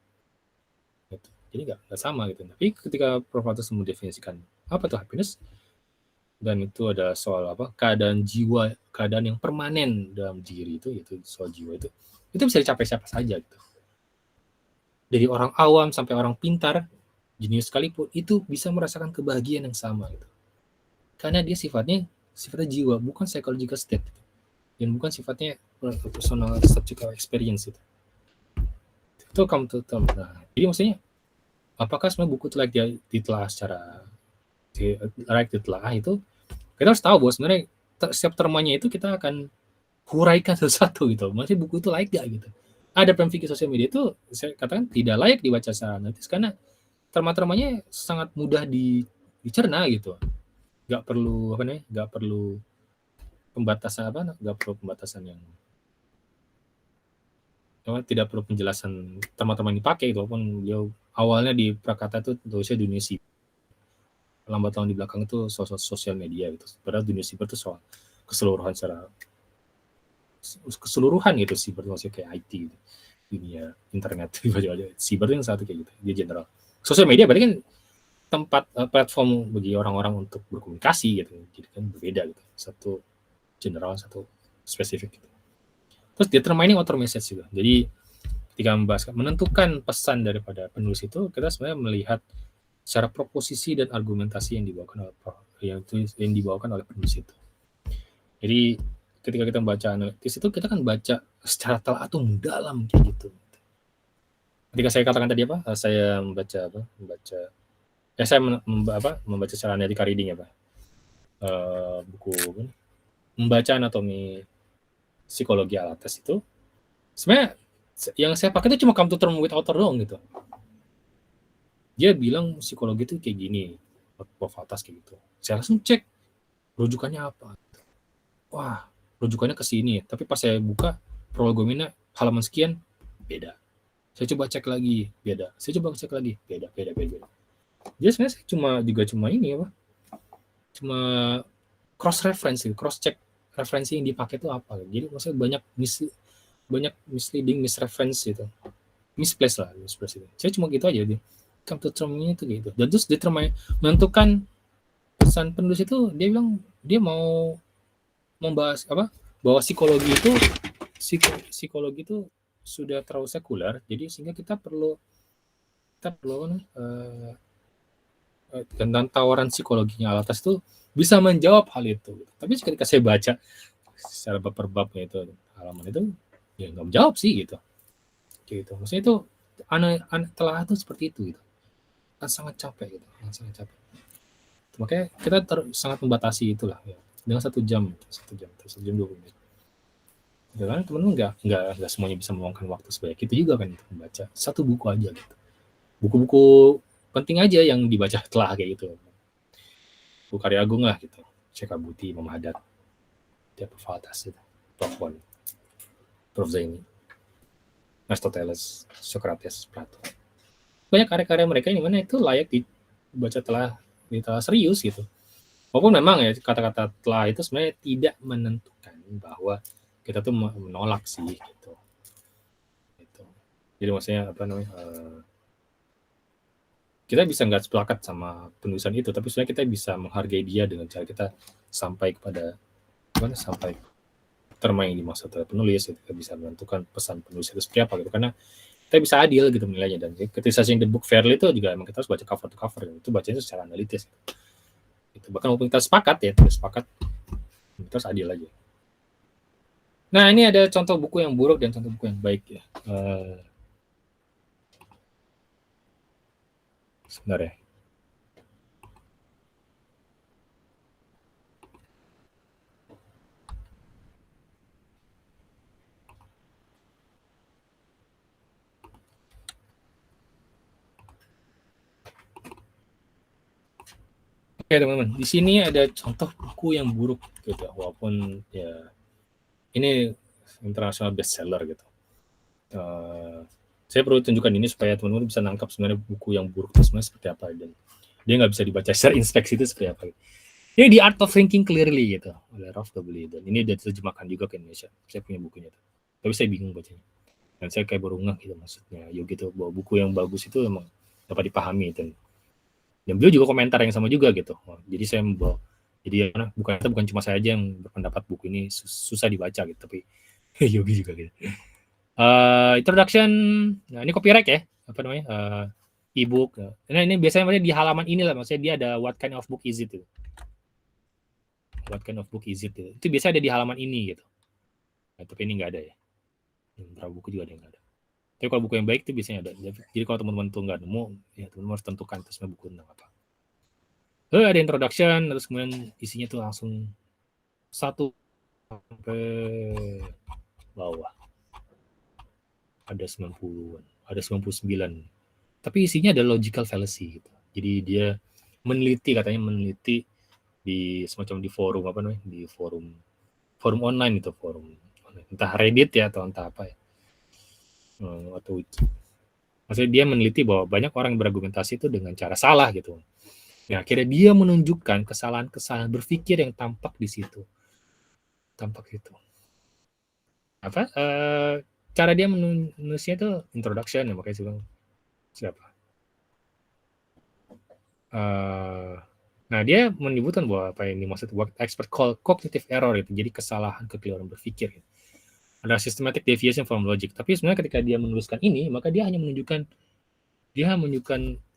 Jadi nggak sama gitu. Tapi ketika Prof. Atas mendefinisikan apa itu happiness, dan itu ada soal apa, keadaan jiwa, keadaan yang permanen dalam diri itu, yaitu soal jiwa itu bisa dicapai siapa saja gitu. Dari orang awam sampai orang pintar, jenius sekalipun, itu bisa merasakan kebahagiaan yang sama gitu. Karena dia sifatnya jiwa, bukan psychological state gitu. Dan bukan sifatnya personal subjective experience gitu. Itu come to term. Nah, jadi maksudnya apakah sebenarnya buku itu layak ditelaah secara ditelaah itu, kita harus tahu bahwa sebenarnya setiap termanya itu kita akan huraikan sesuatu gitu. Maksudnya buku itu layak gak gitu. Ada fikih sosial media itu saya katakan tidak layak dibaca secara analitis karena terma-termanya sangat mudah dicerna gitu. Gak perlu apa nih? Gak perlu pembatasan apa? Gak perlu pembatasan yang tidak perlu penjelasan teman-teman dipakai itu, walaupun dia awalnya di Prakata itu tulisnya dunia siber, lambat laun di belakang itu soal sosial media gitu. Padahal dunia siber itu soal keseluruhan secara keseluruhan gitu, siber maksudnya kayak IT gitu, dunia internet siber itu yang satu kayak gitu, dia general. Sosial media berarti kan tempat platform bagi orang-orang untuk berkomunikasi gitu, jadi kan berbeda gitu, satu general, satu spesifik gitu. Terus determining author message juga. Jadi ketika menentukan pesan daripada penulis itu, kita sebenarnya melihat secara proposisi dan argumentasi yang dibawakan oleh penulis itu. Jadi ketika kita membaca analitis itu, kita kan baca secara telah atau mendalam kayak gitu. Ketika saya katakan tadi apa, saya membaca secara analytical reading ya Pak, buku membaca anatomi psikologi Alatas itu, sebenarnya yang saya pakai itu cuma come to term with author doang gitu. Dia bilang psikologi itu kayak gini, Prof. Atas kayak gitu. Saya langsung cek rujukannya apa. Wah, rujukannya ke sini. Tapi pas saya buka prolegomena halaman sekian, beda. Saya coba cek lagi, beda. Saya coba cek lagi, beda. Jadi sebenarnya saya cuma ini apa? Cuma cross reference, cross check referensi yang dipakai itu apa. Jadi maksudnya banyak misleading, misreference gitu. Misplace itu. Saya cuma gitu aja deh. Come to term-nya itu gitu. Dan terus menentukan pesan penulis itu, dia bilang dia mau membahas apa? Bahwa psikologi itu sudah terlalu sekuler, jadi sehingga kita perlu tentang tawaran psikologinya Alatas itu bisa menjawab hal itu. Tapi ketika saya baca secara bab per babnya itu halaman itu, ya nggak menjawab sih gitu. Maksudnya itu telah itu seperti itu gitu. Kan sangat capek gitu, sangat capek. Makanya kita sangat membatasi itulah ya, dengan 1 jam 20 menit. Karena teman-teman nggak semuanya bisa meluangkan waktu sebanyak itu juga kan untuk membaca satu buku aja gitu. Buku-buku penting aja yang dibaca setelah kayak gitu. Buku karya agung lah gitu. Syekh Abuti, Imam Haddad, Prof. Atas itu, Prof. Wan, Prof. Zaini, Aristoteles, Socrates, Plato. Banyak karya-karya mereka yang mana itu layak dibaca telah serius gitu. Walaupun memang ya kata-kata telah itu sebenarnya tidak menentukan bahwa kita tuh menolak sih gitu. Jadi maksudnya apa namanya, kita bisa nggak sepakat sama penulisan itu, tapi sebenarnya kita bisa menghargai dia dengan cara kita sampai kepada sampai terma yang dimaksud oleh penulis, kita bisa menentukan pesan penulis itu seperti apa gitu, karena kita bisa adil gitu menilainya. Dan ketika the book fairly itu juga emang kita harus baca cover to cover, itu bacanya secara analitis gitu. Bahkan walaupun kita sepakat kita harus adil aja. Nah, ini ada contoh buku yang buruk dan contoh buku yang baik ya. Sebenarnya Oke teman-teman, di sini ada contoh buku yang buruk gitu, walaupun ya ini international bestseller gitu. Saya perlu tunjukkan ini supaya teman-teman bisa nangkap sebenarnya buku yang buruk itu sebenarnya seperti apa, dan dia nggak bisa dibaca secara inspeksi itu seperti apa. Ini The Art of Thinking Clearly gitu oleh Ralph W. Dan ini udah diterjemahkan juga ke Indonesia. Saya punya bukunya tuh. Tapi saya bingung bacanya. Dan saya kayak baru ngeh gitu maksudnya. Yo gitu bahwa buku yang bagus itu emang dapat dipahami, dan beliau juga komentar yang sama juga gitu. Jadi saya membawa, jadi bukan cuma saya aja yang berpendapat buku ini susah dibaca gitu, tapi Yogi juga gitu. Introduction, nah ini copyright ya, apa namanya, ebook. Nah ini biasanya di halaman ini lah, maksudnya dia ada what kind of book is it, what kind of book is it, itu biasanya ada di halaman ini gitu. Nah, tapi ini nggak ada ya, beberapa buku juga ada yang nggak ada. Tapi kalau buku yang baik itu biasanya ada. Jadi kalau teman-teman tuh nggak nemu, ya teman-teman harus tentukan itu sebenarnya buku tentang apa. Lalu ada introduction, terus kemudian isinya tuh langsung 1 sampai bawah. Ada 90-an, ada 99. Tapi isinya ada logical fallacy gitu. Jadi dia katanya meneliti di semacam di forum apa namanya? Di forum online itu, forum online. Entah Reddit ya atau entah apa ya. Atau wiki. Maksudnya dia meneliti bahwa banyak orang berargumentasi itu dengan cara salah gitu. Ya, akhirnya dia menunjukkan kesalahan-kesalahan berpikir yang tampak di situ. Tampak itu. Apa? Cara dia menulisnya itu introduction ya, makanya bilang siapa? Nah, dia menyebutkan bahwa apa yang dimaksud what expert call cognitive error itu, jadi kesalahan kekeliruan berpikir. Gitu. Ada systematic deviation from logic. Tapi sebenarnya ketika dia menuliskan ini, maka dia hanya menunjukkan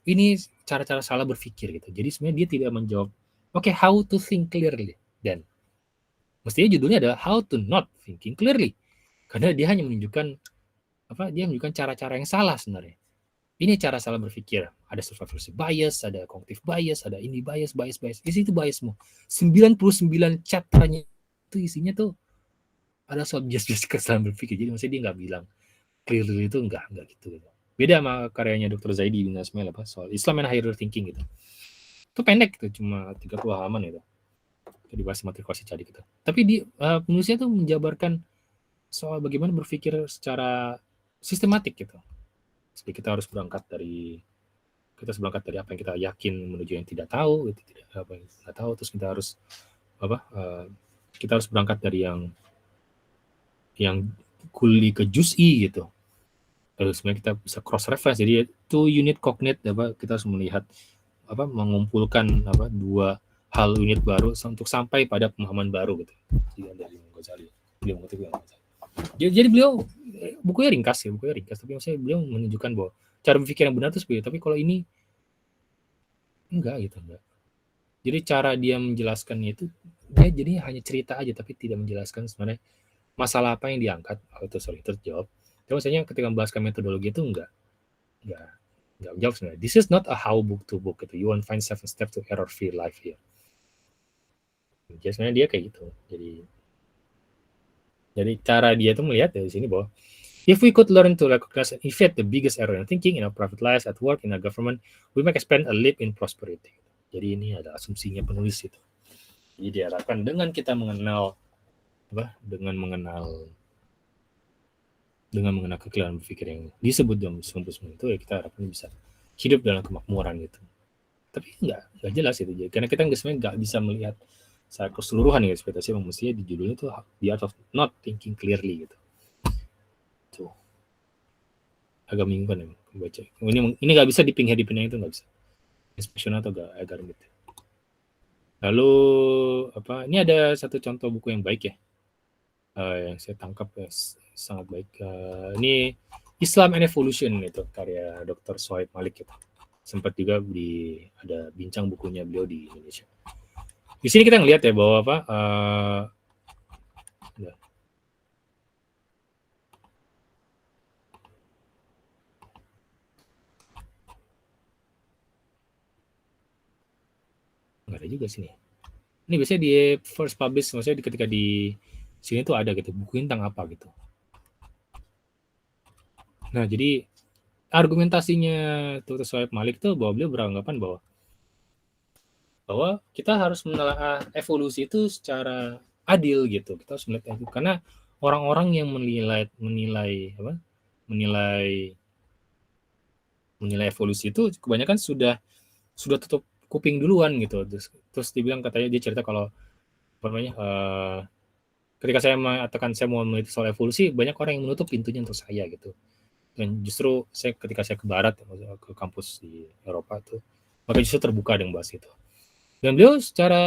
ini cara-cara salah berpikir gitu. Jadi sebenarnya dia tidak menjawab, okay, how to think clearly. Dan mestinya judulnya adalah how to not thinking clearly. Karena dia hanya menunjukkan cara-cara yang salah sebenarnya. Ini cara salah berpikir. Ada survivorship bias, ada cognitive bias, ada ini bias. Isi itu bias semua. 99 chapternya itu isinya tuh ada soal bias-bias kesalahan berpikir. Jadi maksudnya dia nggak bilang clearly itu enggak gitu. Beda sama karyanya Dr. Zaidi bin Asmail apa soal Islam and Higher Thinking gitu. Itu pendek gitu, cuma 30 halaman gitu. Itu dibahas matrikulasi jadi gitu. Tapi di penulisnya tuh menjabarkan soal bagaimana berpikir secara sistematik gitu. Jadi kita harus berangkat dari apa yang kita yakin menuju yang tidak tahu, itu tidak apa yang tidak tahu, terus kita harus kita harus berangkat dari yang kuli ke juz'i gitu. Lalu sebenarnya kita bisa cross reference. Jadi itu unit cognate kita harus melihat mengumpulkan dua hal unit baru untuk sampai pada pemahaman baru gitu. Dari Ghazali. Jadi beliau bukunya ringkas, tapi maksudnya beliau menunjukkan bahwa cara berpikir yang benar itu seperti itu. Tapi kalau ini enggak gitu, enggak. Jadi cara dia menjelaskannya itu dia jadinya hanya cerita aja tapi tidak menjelaskan sebenarnya masalah apa yang diangkat. Terjawab. Tapi maksudnya ketika membahaskan metodologi itu enggak jawab sebenarnya. This is not a how book to book gitu. You won't find 7 steps to error-free life here. Jadi sebenarnya dia kayak gitu. Jadi cara dia tuh melihat dari sini bahwa if we could learn to recognize and evade the biggest error in thinking in our private lives, at work, in our government, we might expand a leap in prosperity. Jadi ini ada asumsinya penulis itu. Jadi diharapkan dengan kita mengenal kekeliruan berpikir yang disebut dalam Ombudsman itu, ya kita harapkan bisa hidup dalam kemakmuran gitu. Tapi nggak jelas itu, karena kita nggak bisa melihat secara keseluruhan ya ekspektasi yang mestinya di judulnya itu the art of not thinking clearly gitu. Tuh agak membingungkan ya baca. Ini nggak bisa dipindah itu nggak bisa. Inspeksional atau agak rumit. Lalu ini ada satu contoh buku yang baik ya, yang saya tangkap ya, sangat baik. Ini Islam and Evolution itu karya Dr. Sohaib Malik gitu. Sempat juga ada bincang bukunya beliau di Indonesia. Di sini kita ngelihat ya bahwa nggak ada juga sini. Ini biasanya di first publish, maksudnya ketika di sini tuh ada gitu buku tentang apa gitu. Nah jadi argumentasinya Dr. Sohaib Malik tuh bahwa beliau beranggapan bahwa bahwa kita harus menelaah evolusi itu secara adil gitu. Kita harus melihat itu karena orang-orang yang menilai evolusi itu kebanyakan sudah tutup kuping duluan gitu. Terus dibilang, katanya dia cerita kalau ketika saya mengatakan saya mau meneliti soal evolusi, banyak orang yang menutup pintunya untuk saya gitu. Dan justru ketika saya ke barat, ke kampus di Eropa tuh, maka justru terbuka dengan bahas itu. Dan beliau secara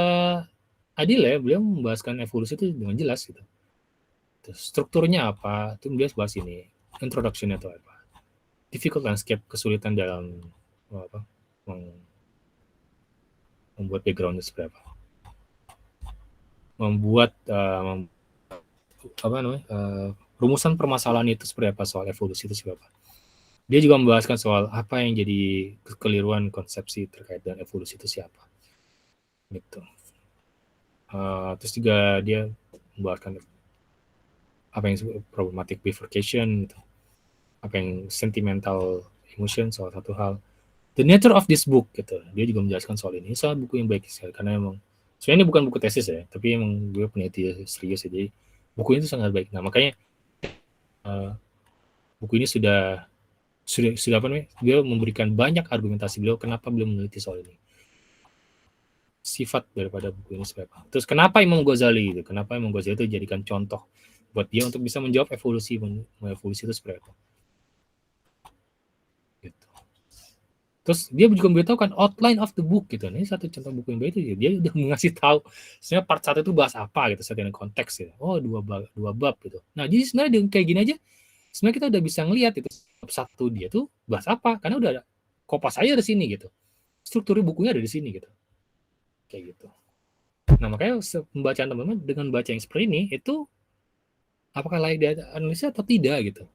adil ya, beliau membahaskan evolusi itu dengan jelas gitu. Terus, strukturnya apa, itu beliau bahas ini. Introduction-nya itu apa. Difficult landscape, kesulitan dalam membuat background-nya seperti apa. Membuat rumusan permasalahan itu seperti apa, soal evolusi itu seperti apa. Dia juga membahaskan soal apa yang jadi kekeliruan konsepsi terkait dengan evolusi itu siapa. Gitu. Terus juga dia membahaskan apa yang disebut problematic bifurcation, gitu. Apa yang sentimental emotion, soal satu hal. The nature of this book, gitu. Dia juga menjelaskan soal ini. Soal buku yang baik sekali, karena emang sebenarnya ini bukan buku tesis ya, tapi emang gue peneliti serius ya, jadi buku itu sangat baik. Nah, makanya buku ini sudah apa namanya, dia memberikan banyak argumentasi beliau kenapa beliau meneliti soal ini, sifat daripada buku ini seperti apa. Terus kenapa Imam Ghazali itu jadikan contoh buat dia untuk bisa menjawab evolusi itu seperti apa. Gitu. Terus dia juga memberitahukan outline of the book gitu. Ini satu contoh buku yang baik itu, dia udah ngasih tahu sebenarnya part 1 itu bahas apa gitu, sesuai dengan konteks gitu. Oh, dua bab gitu. Nah, jadi sebenarnya dengan kayak gini aja sebenarnya kita udah bisa ngelihat itu bab 1 dia tuh bahas apa, karena udah ada kopas aja di sini gitu. Struktur bukunya ada di sini gitu. Kayak gitu. Nah, makanya pembacaan teman-teman dengan baca yang seperti ini itu apakah layak dianalisa atau tidak gitu.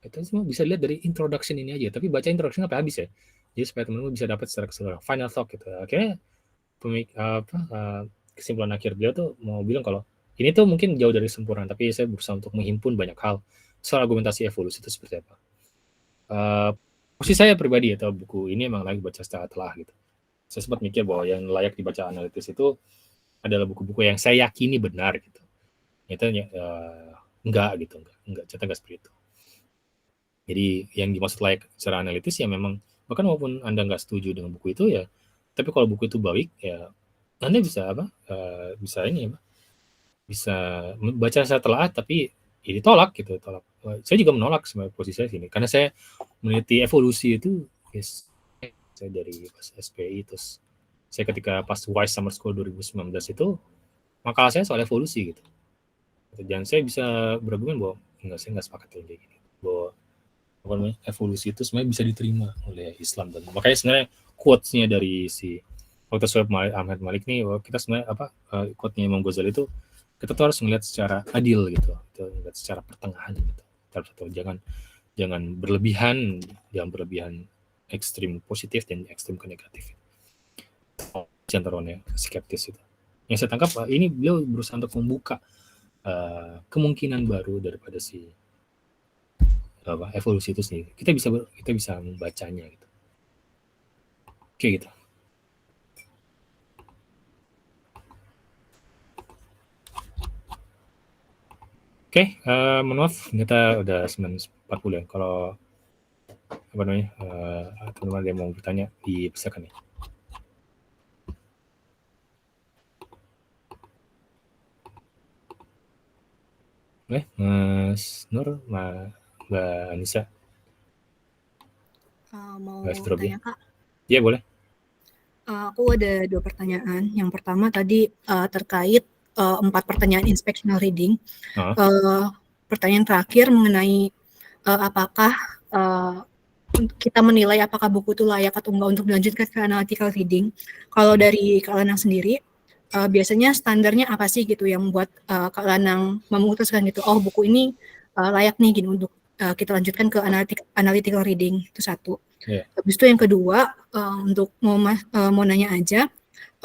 Itu semua bisa lihat dari introduction ini aja, tapi baca introduction sampai habis ya. Jadi supaya teman-teman bisa dapat secara keseluruhan. Final thought gitu. Akhirnya kesimpulan akhir beliau tuh mau bilang kalau ini tuh mungkin jauh dari sempurna, tapi saya berusaha untuk menghimpun banyak hal soal argumentasi evolusi itu seperti apa. Posisi saya pribadi atau buku ini emang lagi baca secara telah gitu. Saya sempat mikir bahwa yang layak dibaca analitis itu adalah buku-buku yang saya yakini benar gitu. Nyatanya enggak gitu, enggak seperti itu. Jadi yang dimaksud layak secara analitis ya memang, bahkan walaupun Anda nggak setuju dengan buku itu ya, tapi kalau buku itu baik ya Anda bisa bisa baca secara telah, tapi ya ditolak gitu, Saya juga menolak sebenarnya posisi saya sini, karena saya meneliti evolusi itu saya dari pas SPI, terus saya ketika pas WISE Summer School 2019 itu makalah saya soal evolusi gitu. Dan saya bisa berargumen bahwa saya nggak sepakat dengan kayak gini, bahwa evolusi itu sebenarnya bisa diterima oleh Islam. Dan makanya sebenarnya quotes-nya dari si Dr. Shoaib Ahmad Malik nih, bahwa kita sebenarnya quote-nya Imam Ghazali itu, kita tuh harus melihat secara adil gitu, kita melihat secara pertengahan gitu. Jangan berlebihan, ekstrim positif dan ekstrim ke negatif. Centerone skeptis itu. Yang saya tangkap ini beliau berusaha untuk membuka kemungkinan baru daripada si evolusi itu sendiri. Kita bisa membacanya gitu. Oke gitu. Oke, mohon maaf, kita udah 9:40 ya. Kalau teman-teman ada yang mau bertanya, dipersilakan ya. Oke, Mas Nur, Mbak Anissa. Mau tanya Kak? Iya, boleh. Aku ada 2 pertanyaan. Yang pertama tadi terkait 4 pertanyaan inspectional reading. Pertanyaan terakhir mengenai apakah kita menilai apakah buku itu layak atau enggak untuk dilanjutkan ke analytical reading. Kalau dari Kak Lanang sendiri, biasanya standarnya apa sih gitu yang buat Kak Lanang memutuskan gitu, oh buku ini layak nih gini untuk kita lanjutkan ke analytical reading, itu satu. Habis itu yang kedua, untuk mau nanya aja,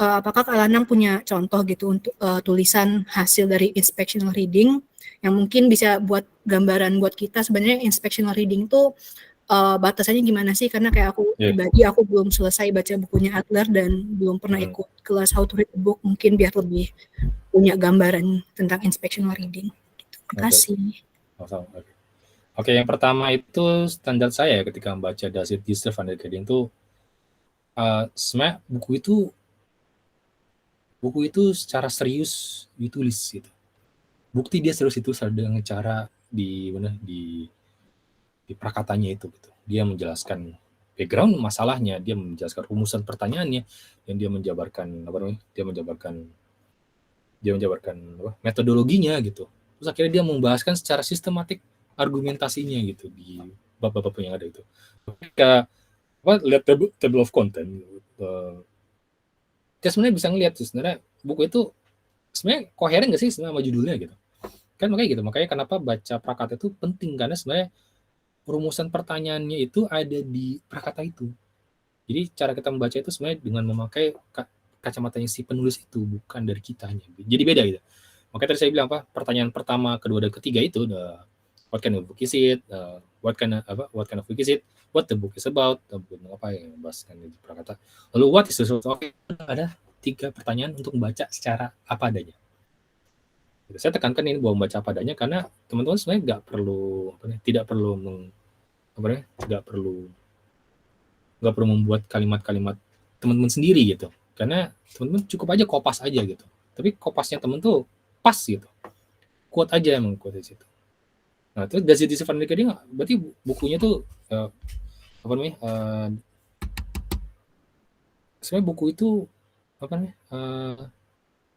apakah Kak Lanang punya contoh gitu untuk tulisan hasil dari inspectional reading yang mungkin bisa buat gambaran buat kita sebenarnya inspectional reading itu batasannya gimana sih, karena kayak aku pribadi, aku belum selesai baca bukunya Adler dan belum pernah ikut kelas how to read a book, mungkin biar lebih punya gambaran tentang inspectional reading gitu. Terima kasih. Oke, yang pertama itu standar saya ketika membaca Does It Deserve Undergrading itu sebenarnya buku itu secara serius ditulis gitu. Bukti dia serius itu dengan cara di prakatanya itu gitu. Dia menjelaskan background masalahnya, dia menjelaskan rumusan pertanyaannya, dan dia menjabarkan metodologinya gitu. Terus akhirnya dia membahaskan secara sistematik argumentasinya gitu di bab-bab yang ada itu. Ketika lihat table of content, kita sebenarnya bisa ngelihat sebenarnya buku itu sebenarnya koheren nggak sih sebenarnya sama judulnya gitu. Kan makanya kenapa baca prakata itu penting, karena sebenarnya rumusan pertanyaannya itu ada di prakata itu. Jadi cara kita membaca itu sebenarnya dengan memakai kacamatanya si penulis itu, bukan dari kitanya. Jadi beda gitu. Makanya tadi saya bilang pertanyaan pertama, kedua, dan ketiga itu what kind of book is it, what kind of book is it, what the book is about, apa yang membahaskan di prakata. Lalu what is the source? Oke, ada 3 pertanyaan untuk membaca secara apa adanya. Saya tekankan ini bahwa membaca apa adanya karena teman-teman sebenarnya tidak perlu membuat kalimat-kalimat teman-teman sendiri gitu, karena teman-teman cukup aja kopas aja gitu, tapi kopasnya teman tuh pas gitu, quote aja emang quote di situ. Nah terus Does It Deserve Undergrading berarti bukunya tuh sebenarnya buku itu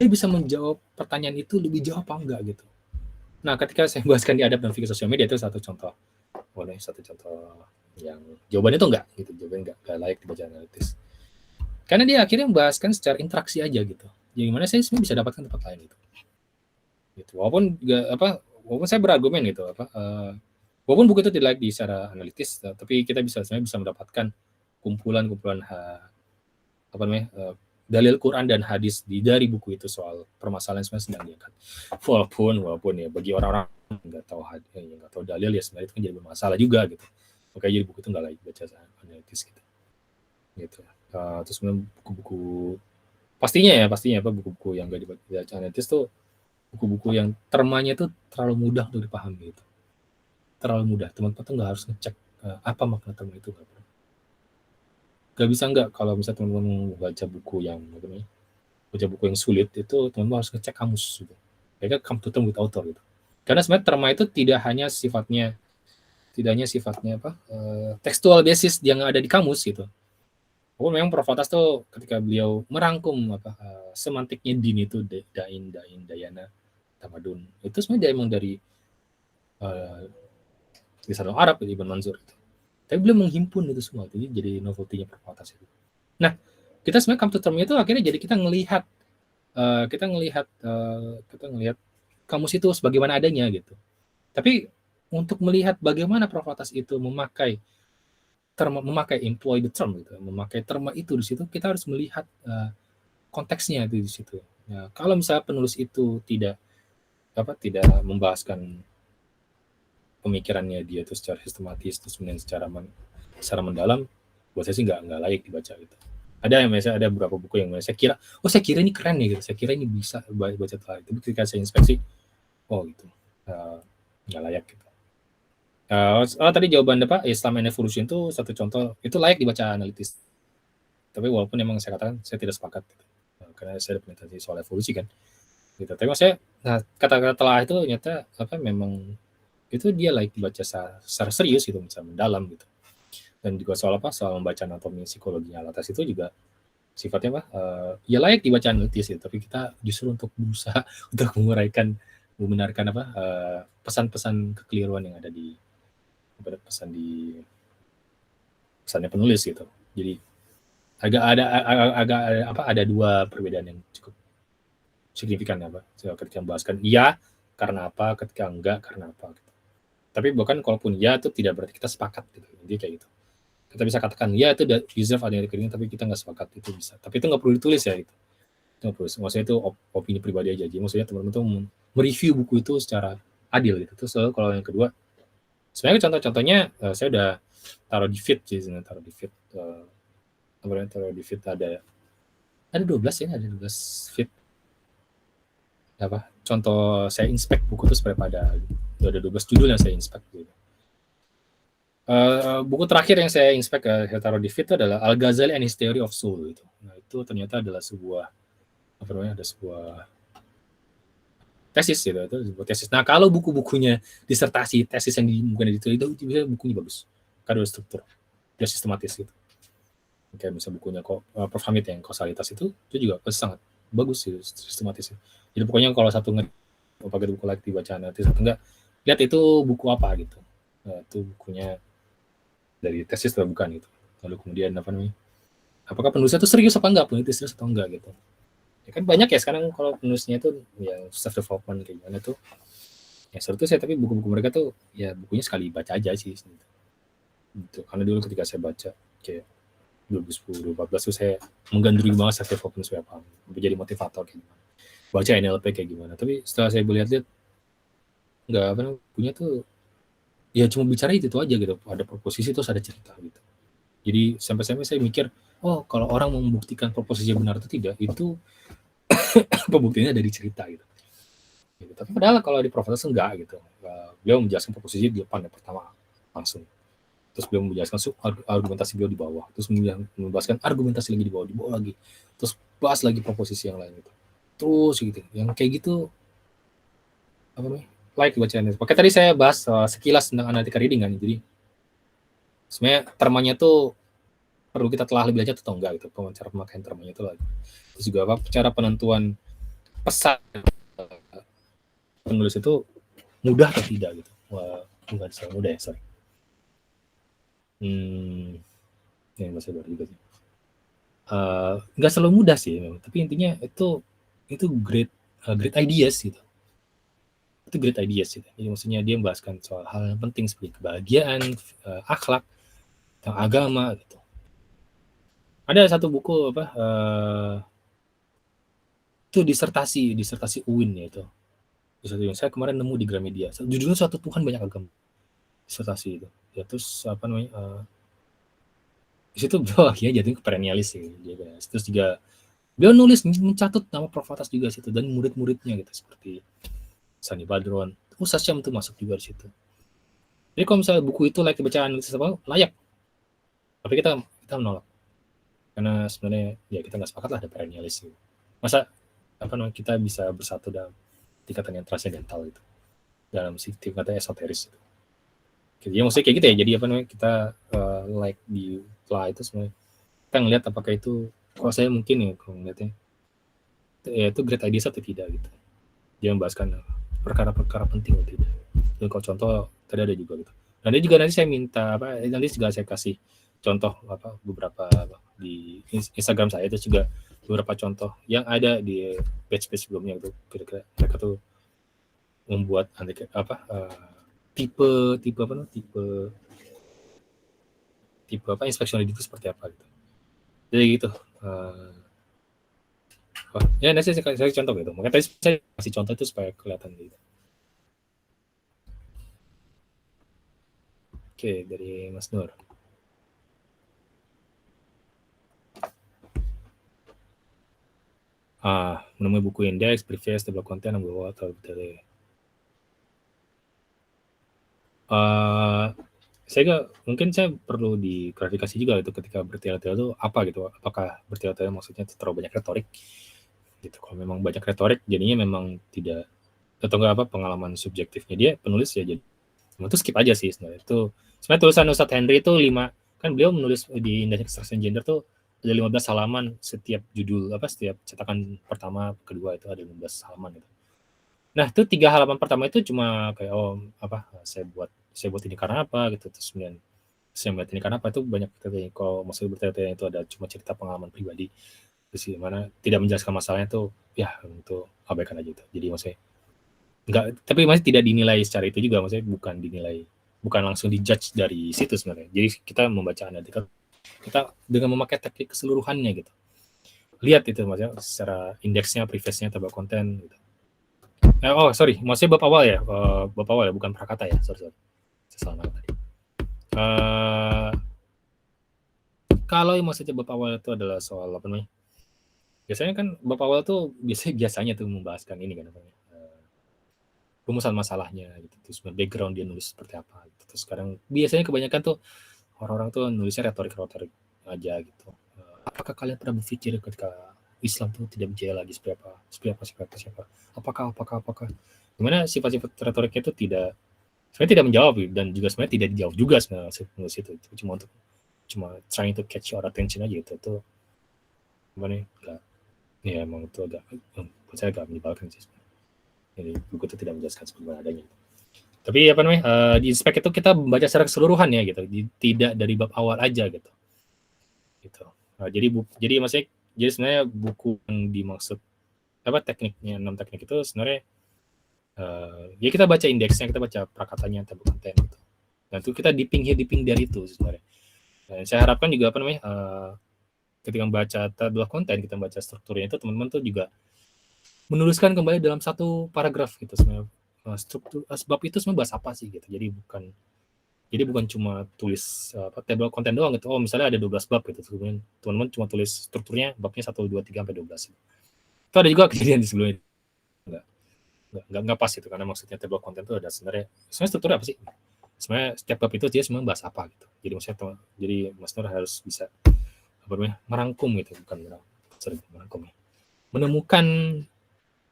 dia bisa menjawab pertanyaan itu lebih jauh apa enggak gitu. Nah ketika saya bahaskan di Adab dan Fikih Sosial Media itu satu contoh yang jawabannya itu enggak gitu, jawabannya enggak layak dibaca analitis. Karena dia akhirnya membahaskan secara interaksi aja gitu. Jadi gimana saya sebenarnya bisa dapatkan tempat lain gitu. Walaupun saya berargumen gitu walaupun buku itu tidak layak di secara analitis, tapi kita sebenarnya bisa mendapatkan kumpulan-kumpulan dalil Quran dan hadis dari buku itu soal permasalahan sebenarnya sedang diangkat. Walaupun ya bagi orang-orang nggak tahu dalil ya sebenarnya itu kan jadi bermasalah juga gitu. Makanya jadi buku itu nggak layak baca analitis gitu. Terus kemudian buku-buku pastinya buku-buku yang nggak dibaca analitis tuh buku-buku yang termanya tuh terlalu mudah untuk dipahami gitu. Terlalu mudah, teman-teman tuh nggak harus ngecek apa makna terma itu, nggak bisa kalau misalnya teman-teman baca buku yang sulit itu teman-teman harus ngecek kamus gitu. Mereka come to term with author gitu. Karena sebenarnya terma itu tidak hanya sifatnya tekstual basis yang ada di kamus gitu. Walaupun memang Prof. Atas tuh ketika beliau merangkum semantiknya din itu dain, dayana, tamadun, itu sebenarnya emang dari lisan Arab dari Ibn Manzur itu. Tapi beliau menghimpun itu semua, jadi novelty-nya Prof. Atas itu. Nah, kita sebenarnya come to term itu akhirnya jadi kita ngelihat kamus itu sebagaimana adanya gitu. Tapi untuk melihat bagaimana Prof. Atas itu memakai employ the term gitu, memakai terma itu di situ, kita harus melihat konteksnya itu di situ. Ya, kalau misalnya penulis itu tidak membahaskan pemikirannya dia itu secara sistematis, terus kemudian secara mendalam, buat saya sih nggak layak dibaca gitu. Ada beberapa buku yang saya kira ini keren nih gitu, saya kira ini bisa baca telah, tapi ketika saya inspeksi, gitu, nggak layak gitu. Tadi jawaban Islam and Evolution itu satu contoh, itu layak dibaca analitis. Tapi walaupun memang saya katakan saya tidak sepakat gitu. Karena saya ada penelitian soal evolusi kan. Gitu. Tapi maksudnya kata-kata telah itu ternyata memang itu dia layak dibaca secara serius gitu, misalnya mendalam gitu. Dan juga soal membaca anatomi psikologinya atas itu juga sifatnya ya layak dibaca analitis gitu. Tapi kita justru untuk berusaha untuk membenarkan pesan-pesan kekeliruan yang ada di pesannya penulis gitu. Jadi ada 2 perbedaan yang cukup signifikan ketika membahaskan iya karena apa, ketika enggak karena apa gitu. Tapi bukan kalaupun ya itu tidak berarti kita sepakat gitu. Jadi kayak gitu. Kita bisa katakan ya itu deserve undergrading, tapi kita nggak sepakat, itu bisa. Tapi itu nggak perlu ditulis ya itu. Itu nggak perlu. Maksudnya itu opini pribadi aja. Jadi maksudnya teman-teman tuh mereview buku itu secara adil gitu. Terus kalau yang kedua, sebenarnya contoh-contohnya saya udah taruh di feed sih, taruh di feed. Taruh di feed ada 12 ya, ada 12 feed. Apa? Contoh saya inspect buku itu seperti pada ada 12 judul yang saya inspect gitu. Buku terakhir yang saya inspect saya taruh di feed itu adalah Al-Ghazali and His Theory of Soul gitu. Nah, itu ternyata adalah sebuah ada sebuah tesis gitu, itu sebuah tesis. Nah, kalau buku-bukunya disertasi, tesis yang mungkin itu bisa bukunya bagus. Karena udah struktur, udah sistematis gitu. Kayak misalnya bukunya Prof. Hamid yang kausalitas itu juga sangat bagus sih, sistematis. Jadi pokoknya kalau satu pakai buku lagi dibaca nanti satu enggak, lihat itu buku apa gitu. Nah, itu bukunya dari tesis atau bukan gitu. Lalu kemudian apakah penulisnya itu serius apa enggak, penulis serius atau enggak gitu. Ya kan banyak ya sekarang kalau penulisnya itu ya self development kayak gimana tuh. Ya seru tuh saya, tapi buku-buku mereka tuh ya bukunya sekali baca aja sih gitu. Karena dulu ketika saya baca kayak 2010, 2014 tuh saya menggandrungi banget self development supaya paham, menjadi motivator kayak gimana. Baca NLP kayak gimana. Tapi setelah saya lihat-lihat enggak punya tuh ya cuma bicara itu aja gitu. Ada proposisi terus ada cerita gitu. Jadi sampai-sampai saya mikir, oh kalau orang mau membuktikan proposisi benar atau tidak, itu pembuktiannya dari cerita gitu. Tapi padahal kalau di Profesor enggak gitu. Beliau menjelaskan proposisi di depan yang pertama langsung. Terus beliau menjelaskan argumentasi beliau di bawah. Terus membahaskan argumentasi lagi di bawah lagi. Terus bahas lagi proposisi yang lain gitu. Terus gitu. Yang kayak gitu like bacaan. Pakai tadi saya bahas sekilas tentang analytical reading kan. Jadi sebenarnya termanya tuh perlu kita telah lebih lanjut atau enggak gitu, cara pemakaian termanya itu lagi. Terus juga cara penentuan pesan penulis itu mudah atau tidak gitu. Wah, bukan selalu mudah ya, sorry. Ya masih baru juga sih. Nggak selalu mudah sih, tapi intinya itu great ideas gitu. Itu great ideas gitu. Jadi maksudnya dia membahaskan soal hal yang penting seperti kebahagiaan, akhlak, tentang agama gitu. Ada satu buku itu disertasi UIN ya itu. Saya kemarin nemu di Gramedia. Judulnya Suatu Tuhan Banyak Agama. Disertasi itu. Ya terus di situ beliau akhirnya jatuh ke perennialis sih. Terus juga beliau nulis mencatat nama Prof. Atas juga situ dan murid-muridnya gitu seperti Sani Badron. Sasyam itu masuk juga di situ. Jadi kalau misalnya buku itu layak bacaan layak. Tapi kita menolak. Karena sebenarnya ya kita nggak sepakat lah ada perennialis gitu. Masa kita bisa bersatu dalam tingkatan yang transendental itu, dalam tingkatan esoteris itu. Ya maksudnya kayak gitu ya. Jadi kita like di lah itu sebenarnya kita ngelihat apakah itu, kalau saya mungkin ya kalau ngeliatnya ya itu great ideas atau tidak gitu. Dia membahaskan perkara-perkara penting atau tidak. Dan kalau contoh tadi ada juga gitu. Nanti juga saya minta nanti juga saya kasih contoh beberapa di Instagram saya, itu juga beberapa contoh yang ada di page-page sebelumnya itu. Kira-kira mereka tuh membuat tipe inspection reading itu seperti apa gitu. Jadi gitu. Ya nanti saya contoh gitu. Makanya tadi saya kasih contoh itu supaya kelihatan gitu. Oke, dari Mas Nur. Menemui buku indeks, preface, table content, yang bawa atau betul. Mungkin saya perlu diklarifikasi juga itu ketika bertele-tele itu apa gitu. Apakah bertele-tele maksudnya terlalu banyak retorik gitu. Kalau memang banyak retorik jadinya memang tidak, atau enggak pengalaman subjektifnya dia penulis ya, jadi itu skip aja sih sebenarnya. Itu sebenarnya tulisan Ustadz Henry itu 5, kan beliau menulis di Indeks Extraction Gender tuh ada 15 halaman setiap judul, setiap cetakan pertama, kedua itu ada 15 halaman gitu. Nah, itu 3 halaman pertama itu cuma kayak saya buat ini karena apa gitu, terus kemudian saya buat ini karena apa, itu banyak tanya. Kalau maksud bertanya itu ada cuma cerita pengalaman pribadi, terus gimana tidak menjelaskan masalahnya tuh ya untuk abaikan aja itu. Jadi maksudnya enggak, tapi masih tidak dinilai secara itu juga, maksudnya bukan langsung dijudge dari situ sebenarnya. Jadi kita membaca analytical, kita dengan memakai teknik keseluruhannya gitu. Lihat itu maksudnya secara indeksnya, preface-nya, table content gitu. Sorry, maksudnya bab awal ya, bukan prakata ya. Sorry. Saya salah tadi. Kalau yang maksudnya bab awal itu adalah soal apa namanya? Biasanya kan bab awal tuh biasanya tuh membahaskan ini kan apa namanya? Rumusan masalahnya gitu, terus background dia nulis seperti apa gitu. Terus sekarang biasanya kebanyakan tuh orang-orang tuh nulisnya retorik aja gitu. Apakah kalian pernah berpikir ketika Islam tuh tidak menjadi lagi siapa? Apakah? Gimana sifat-sifat retoriknya itu sebenarnya tidak menjawab dan juga sebenarnya tidak dijawab juga sebenarnya nulis itu cuma trying to catch your attention aja gitu. Itu gimana ya emang itu agak buat saya agak menyebalkan sih sebenarnya. Jadi buku itu tidak menjelaskan sebagaimana adanya. Tapi apa namanya di inspek itu kita membaca secara keseluruhan ya gitu, tidak dari bab awal aja gitu. Nah, jadi maksudnya jadi sebenarnya buku yang dimaksud apa tekniknya 6 teknik itu sebenarnya ya kita baca indeksnya, kita baca prakatanya, table content gitu. Dan itu kita dipping dari itu sebenarnya. Dan saya harapkan juga apa namanya ketika membaca table content, kita membaca strukturnya itu teman-teman tuh juga menuliskan kembali dalam satu paragraf gitu sebenarnya struktur sebab itu sebenarnya bahas apa sih gitu. Jadi bukan cuma tulis table content doang gitu. Oh, misalnya ada 12 bab gitu. Kemudian teman-teman cuma tulis strukturnya babnya 1 2 3 sampai 12. Itu ada juga kejadian di sebelumnya. Enggak pas itu karena maksudnya table content itu ada sebenarnya strukturnya apa sih? Sebenarnya setiap bab itu dia sebenarnya bahas apa gitu. Jadi maksudnya Mas Nur harus bisa merangkum gitu, bukan merangkum ya. Menemukan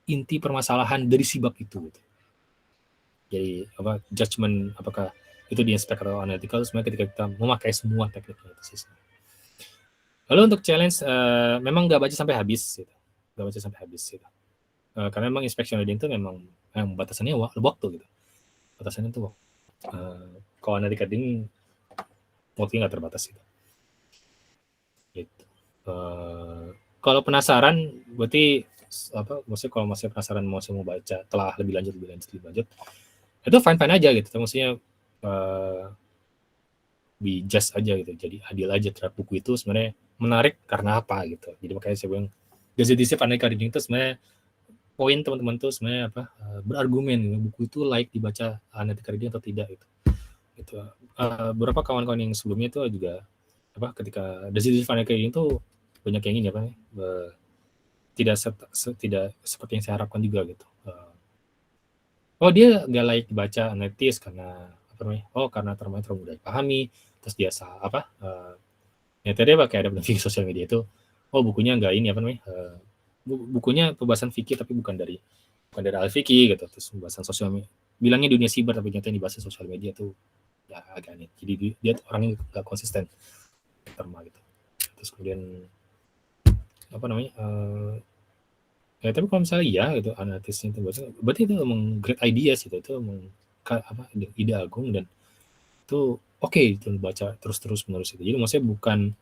inti permasalahan dari si bab itu gitu. Jadi judgement apakah itu di inspek atau analytical sebenarnya ketika kita memakai semua tekniknya itu sih. Lalu untuk challenge memang nggak baca sampai habis gitu. Karena memang inspection reading itu memang batasannya waktu gitu. Batasannya itu kalau analytical reading waktunya nggak terbatas gitu. Kalau penasaran berarti maksudnya kalau masih penasaran mau baca telah lebih lanjut itu fine aja gitu. Maksudnya be just aja gitu, jadi adil aja terhadap buku itu sebenarnya menarik karena apa gitu. Jadi makanya saya bilang deskriptif analytical reading itu sebenarnya poin teman-teman tuh sebenarnya berargumen buku itu layak dibaca analytical reading atau tidak gitu. Beberapa kawan-kawan yang sebelumnya itu juga ketika deskriptif analytical reading itu banyak yang ini tidak seperti yang saya harapkan juga gitu. Dia nggak layak dibaca analitis karena karena terlalu mudah dipahami, terus dia ya tadi kayak ada fikih sosial media itu bukunya nggak ini bukunya pembahasan fikih tapi bukan dari al-fikih gitu, terus pembahasan sosial media bilangnya dunia siber tapi ternyata yang dibahas sosial media tuh ya agak aneh. Jadi dia orangnya nggak konsisten terma gitu. Terus kemudian ya tapi kalau misalnya iya gitu analisisnya itu berarti itu emang great ideas gitu, itu emang ide agung dan itu oke itu baca terus menerus itu. Jadi maksudnya bukan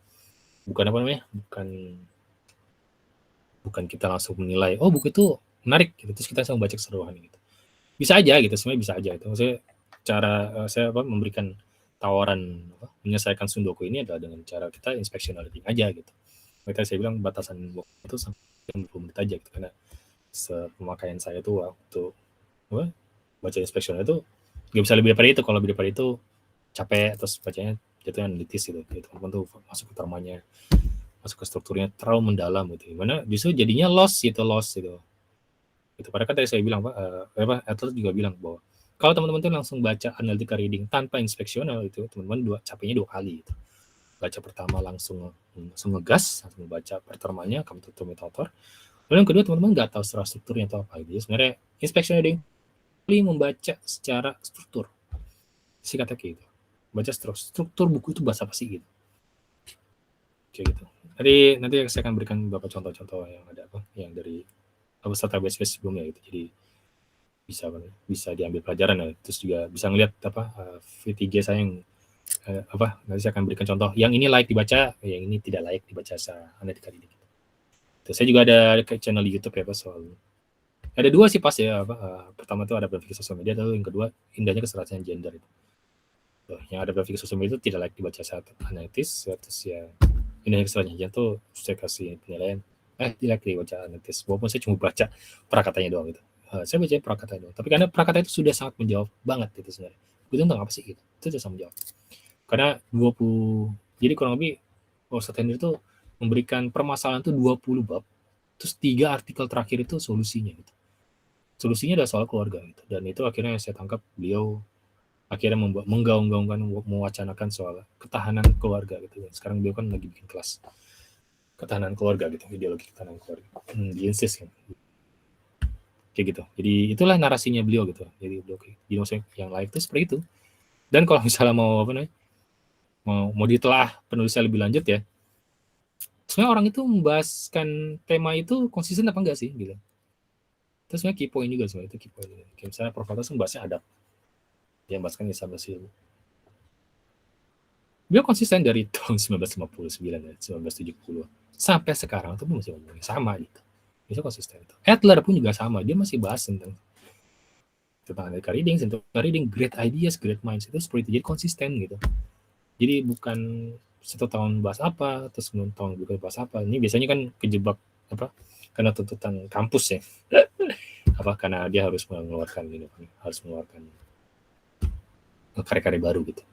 kita langsung menilai buku itu menarik gitu terus kita langsung baca keseluruhan gitu. Bisa aja gitu, sebenarnya bisa aja itu. Maksudnya cara saya memberikan tawaran menyelesaikan sundoku ini adalah dengan cara kita inspection reading aja gitu. Makanya saya bilang batasan waktu itu sampai 20 menit aja gitu, karena pemakaian saya tuh waktu baca inspection itu nggak bisa lebih daripada itu. Kalau lebih daripada itu capek, terus bacanya jatuhnya analitis gitu. Teman-teman tuh masuk ke termanya, masuk ke strukturnya terlalu mendalam gitu. Gimana justru jadinya lost gitu. Itu padahal kan tadi saya bilang Atlas juga bilang bahwa kalau teman-teman tuh langsung baca analytical reading tanpa inspeksional itu teman-teman capeknya 2 kali gitu. Baca pertama langsung ngegas, langsung baca pertermanya, kamu tutup metator. Lalu yang kedua teman-teman nggak tahu secara strukturnya atau apa gitu. Sebenarnya inspection reading membaca secara struktur, sikatnya kayak gitu. Baca struktur buku itu bahasa apa sih gitu. Kayak gitu. Nanti saya akan berikan beberapa contoh-contoh yang ada yang dari peserta BSPS sebelumnya gitu. Jadi bisa diambil pelajaran ya. Terus juga bisa ngelihat V3 saya yang nanti saya akan berikan contoh yang ini layak dibaca, yang ini tidak layak dibaca secara analytical reading. Terus saya juga ada channel di YouTube ya soal ada 2 sih pas ya pertama itu ada berpikir sosial media, lalu yang kedua indahnya keserasian gender itu. Yang ada berpikir sosial media itu tidak layak dibaca saat analitis, terus ya indahnya keserasian gender tuh saya kasih penilaian tidak layak dibaca analitis, walaupun saya cuma baca prakatanya doang gitu. Saya baca prakatanya doang, tapi karena prakata itu sudah sangat menjawab banget gitu sebenarnya. Itu tentang apa sih gitu, itu sudah sangat menjawab. Karena jadi kurang lebih Ustadz Henry itu memberikan permasalahan itu 20 bab, terus 3 artikel terakhir itu solusinya gitu. Solusinya adalah soal keluarga gitu. Dan itu akhirnya saya tangkap beliau akhirnya menggaung-gaungkan, mewacanakan soal ketahanan keluarga gitu. Dan sekarang beliau kan lagi bikin kelas ketahanan keluarga gitu, ideologi ketahanan keluarga. Di insist kan. Kayak gitu. Jadi itulah narasinya beliau gitu. Jadi maksudnya yang live itu seperti itu. Dan kalau misalnya mau ditelah penulisnya lebih lanjut ya, sebenarnya orang itu membahaskan tema itu konsisten apa enggak sih gitu. Terus sebenarnya key point juga sebenarnya itu key point. Kayak misalnya Prof. Atas membahasnya adab, dia membahaskan Islam Basil. Beliau konsisten dari tahun 1959 dan 1970 sampai sekarang itu masih ngomongin sama gitu. Bisa konsisten itu. Adler pun juga sama, dia masih bahas tentang analytical reading, great ideas, great minds, itu seperti itu. Jadi konsisten gitu. Jadi bukan 1 tahun bahas apa, terus 9 tahun juga bahas apa. Ini biasanya kan kejebak apa? Karena tuntutan kampus ya. Karena dia harus mengeluarkan karya-karya baru gitu.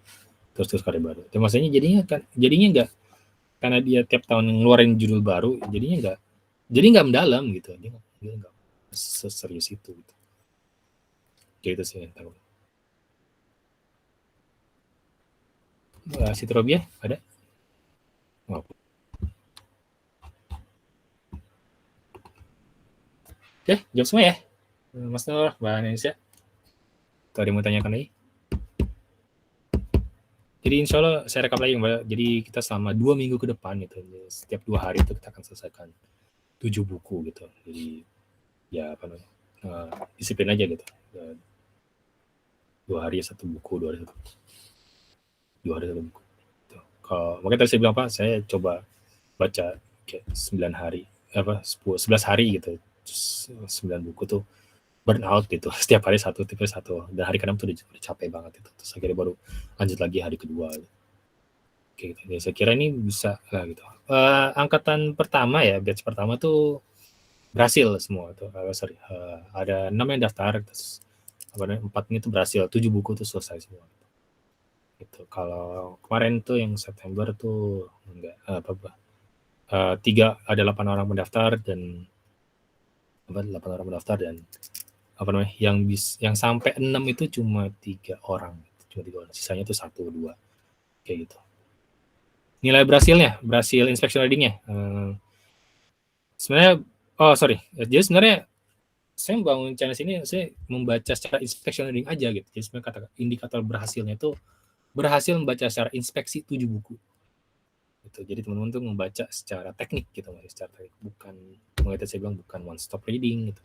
Terus karya baru. Dan maksudnya jadinya enggak, karena dia tiap tahun ngeluarin judul baru, jadinya enggak mendalam gitu. Dia enggak seserius itu gitu. Gitu sih yang tahu. Siti Robiah ada? Oke, jawab semua ya. Mas Nur, Mbak Indonesia. Tuh ada yang mau tanyakan lagi? Jadi insya Allah saya rekap lagi Mbak. Jadi kita selama 2 minggu ke depan itu, setiap 2 hari itu kita akan selesaikan 7 buku gitu. Jadi ya disiplin aja gitu. 2 hari 1 buku, 2 hari 1 buku. 2 hari 1 buku. Makanya tadi saya bilang Pak, saya coba baca kayak 9 hari, 11 hari gitu. 9 buku tuh burn out gitu. Setiap hari 1, dan hari ke-6 tuh udah capek banget itu. Terus akhirnya baru lanjut lagi hari kedua. Gitu. Ya, saya kira ini bisa lah gitu. Angkatan pertama ya, batch pertama tuh berhasil semua tuh. Ada 6 yang daftar, terus 4-nya itu berhasil, 7 buku tuh selesai semua. Gitu. Kalau kemarin tuh yang September tuh enggak 3 ada 8 orang mendaftar dan 8 orang mendaftar dan yang sampai 6 itu cuma 3 orang. Sisanya tuh 1, 2 kayak gitu. Nilai berhasil inspection reading-nya. Sebenarnya jadi sebenarnya saya membangun channel ini, saya membaca secara inspection reading aja gitu. Jadi sebenarnya kata indikator berhasilnya itu berhasil membaca secara inspeksi 7 buku. Gitu. Jadi teman-teman tuh membaca secara teknik gitu, secara teknik, bukan saya bilang bukan one stop reading gitu,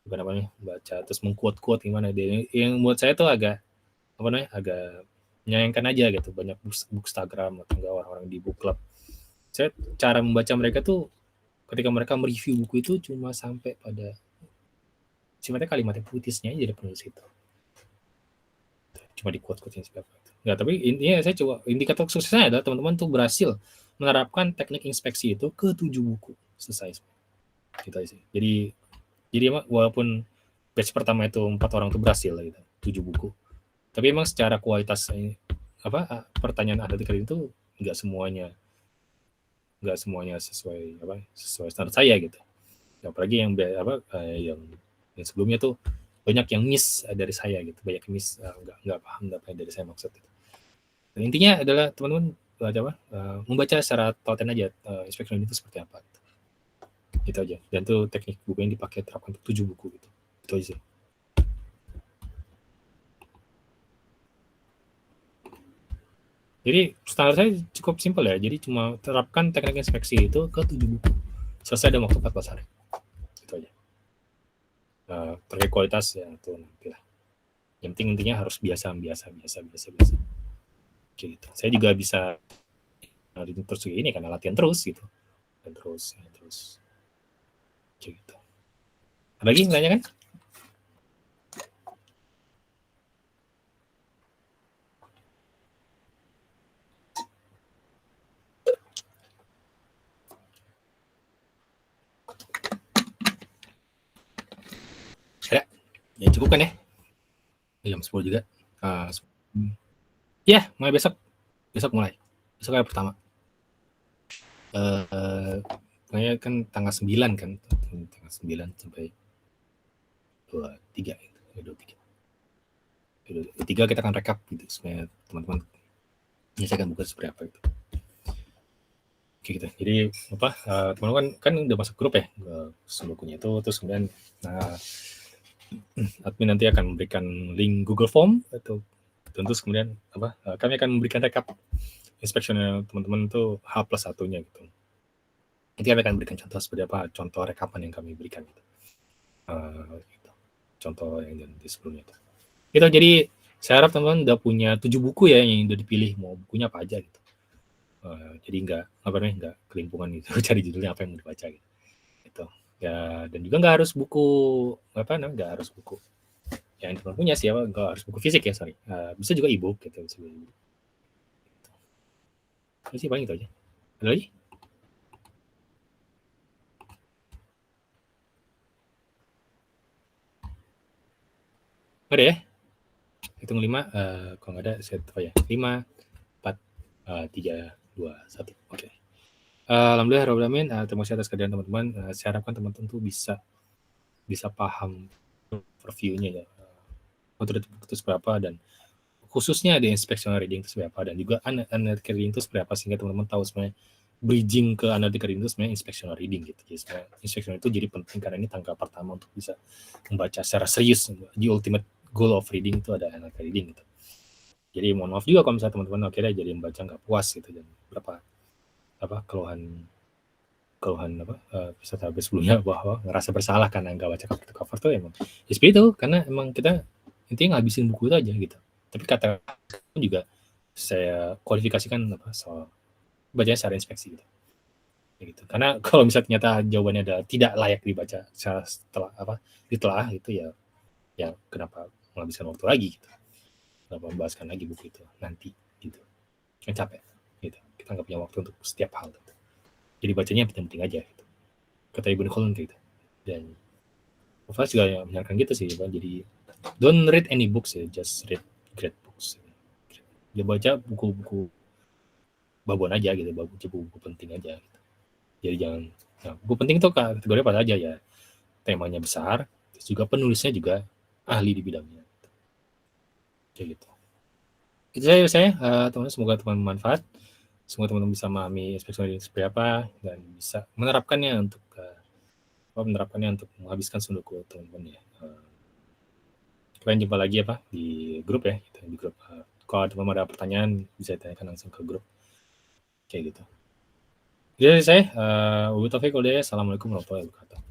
bukan baca terus mengquote gimana. Yang buat saya tuh agak menyayangkan aja gitu, banyak bookstagram atau enggak orang-orang di book club. Saya cara membaca mereka tuh ketika mereka mereview buku itu cuma sampai pada kalimat puitisnya aja dari penulis itu. Cuma di quote-quote seperti itu. Nggak, tapi intinya saya coba indikator suksesnya adalah teman-teman tuh berhasil menerapkan teknik inspeksi itu ke 7 buku selesai. Gitu sih. Jadi walaupun batch pertama itu 4 orang tuh berhasil gitu, 7 buku. Tapi emang secara kualitas pertanyaan analytical itu nggak semuanya sesuai standar saya gitu. Apalagi yang sebelumnya tuh banyak yang miss dari saya gitu, banyak yang miss, nggak paham apa yang dari saya maksud gitu. Dan intinya adalah teman-teman membaca secara telaten aja inspection itu seperti apa gitu aja. Dan tuh teknik buku yang dipakai terapkan untuk 7 buku gitu. Itu aja sih. Jadi standar saya cukup simpel ya. Jadi cuma terapkan teknik inspeksi itu ke 7 buku. Selesai dalam waktu 14 hari. Itu aja. Terkait kualitas ya itu nanti lah. Yang penting intinya harus biasa. Gitu. Saya juga bisa terus ini karena latihan terus gitu. Dan terus. Gitu. Ada lagi yang tanya kan? Ya cukup kan ya? Jam 10 juga. Ya, mulai besok mulai. Besok hari pertama. Pokoknya kan tanggal 9 kan, tanggal 9 sampai 23 gitu. 23 kita akan rekap gitu supaya teman-teman menyelesaikan buku seperti apa itu. Oke gitu. Jadi apa teman-teman kan udah masuk grup ya bukunya itu, terus kemudian admin nanti akan memberikan link Google Form atau terus kemudian kami akan memberikan rekap inspeksionnya teman-teman itu H+1-nya gitu. Nanti kami akan berikan contoh seperti apa contoh rekapan yang kami berikan gitu. Gitu. Contoh yang di sebelumnya itu. Gitu, jadi saya harap teman-teman udah punya 7 buku ya yang udah dipilih mau bukunya apa aja gitu. Jadi nggak kelimpungan gitu cari judulnya apa yang mau dibaca gitu. Ya, dan juga nggak harus buku nggak harus buku yang teman punya sih, nggak harus buku fisik ya, sorry. Bisa juga e-book gitu. Itu sih paling itu aja. Ada lagi? Ada ya? Hitung 5, kalau nggak ada set 5, 4, 3, 2, 1. Oke. Alhamdulillah Rabbil terima kasih atas kehadiran teman-teman. Saya harapkan teman-teman tuh bisa paham review-nya ya. Untuk itu seperti apa, dan khususnya di inspectional reading itu seperti apa, dan juga analytical reading itu seperti apa, sehingga teman-teman tahu sebenarnya bridging ke analytical reading itu sebenarnya inspectional reading gitu. Jadi sebenarnya inspectional itu jadi penting karena ini tangga pertama untuk bisa membaca secara serius. The ultimate goal of reading itu ada analytical reading gitu. Jadi mohon maaf juga kalau misalnya teman-teman akhirnya jadi membaca nggak puas gitu, dan berapa keluhan peserta sebelumnya bahwa ngerasa bersalah karena nggak baca cover to cover tuh emang seperti itu, karena emang kita intinya ngabisin buku itu aja gitu. Tapi kata juga saya kualifikasikan soal bacanya secara inspeksi gitu. Karena kalau misalnya ternyata jawabannya ada tidak layak dibaca setelah ditelaah itu ya kenapa menghabiskan waktu lagi gitu. Kenapa membahaskan lagi buku itu nanti gitu. Kan capek gitu. Kita nggak punya waktu untuk setiap hal gitu. Jadi bacanya penting-penting aja gitu. Kata Ibnu Khaldun gitu. Dan Ufas juga menyarankan gitu sih, jadi don't read any books ya, just read great books. Ya baca buku-buku babon aja gitu, buku-buku penting aja gitu. Jadi jangan, buku penting itu kategori apa saja ya, temanya besar, terus juga penulisnya juga ahli di bidangnya. Kayak gitu. Itu saya teman-teman, semoga teman-teman manfaat. Semoga teman-teman bisa memahami inspeksi reading seperti apa dan bisa menerapkannya untuk menghabiskan sunduku teman-teman ya. Kalian jumpa lagi di grup ya, di grup. Kalau teman-teman ada pertanyaan bisa tanyakan langsung ke grup. Kayak gitu. Jadi saya Wabillahi taufiq wal hidayah. Assalamualaikum warahmatullahi wabarakatuh.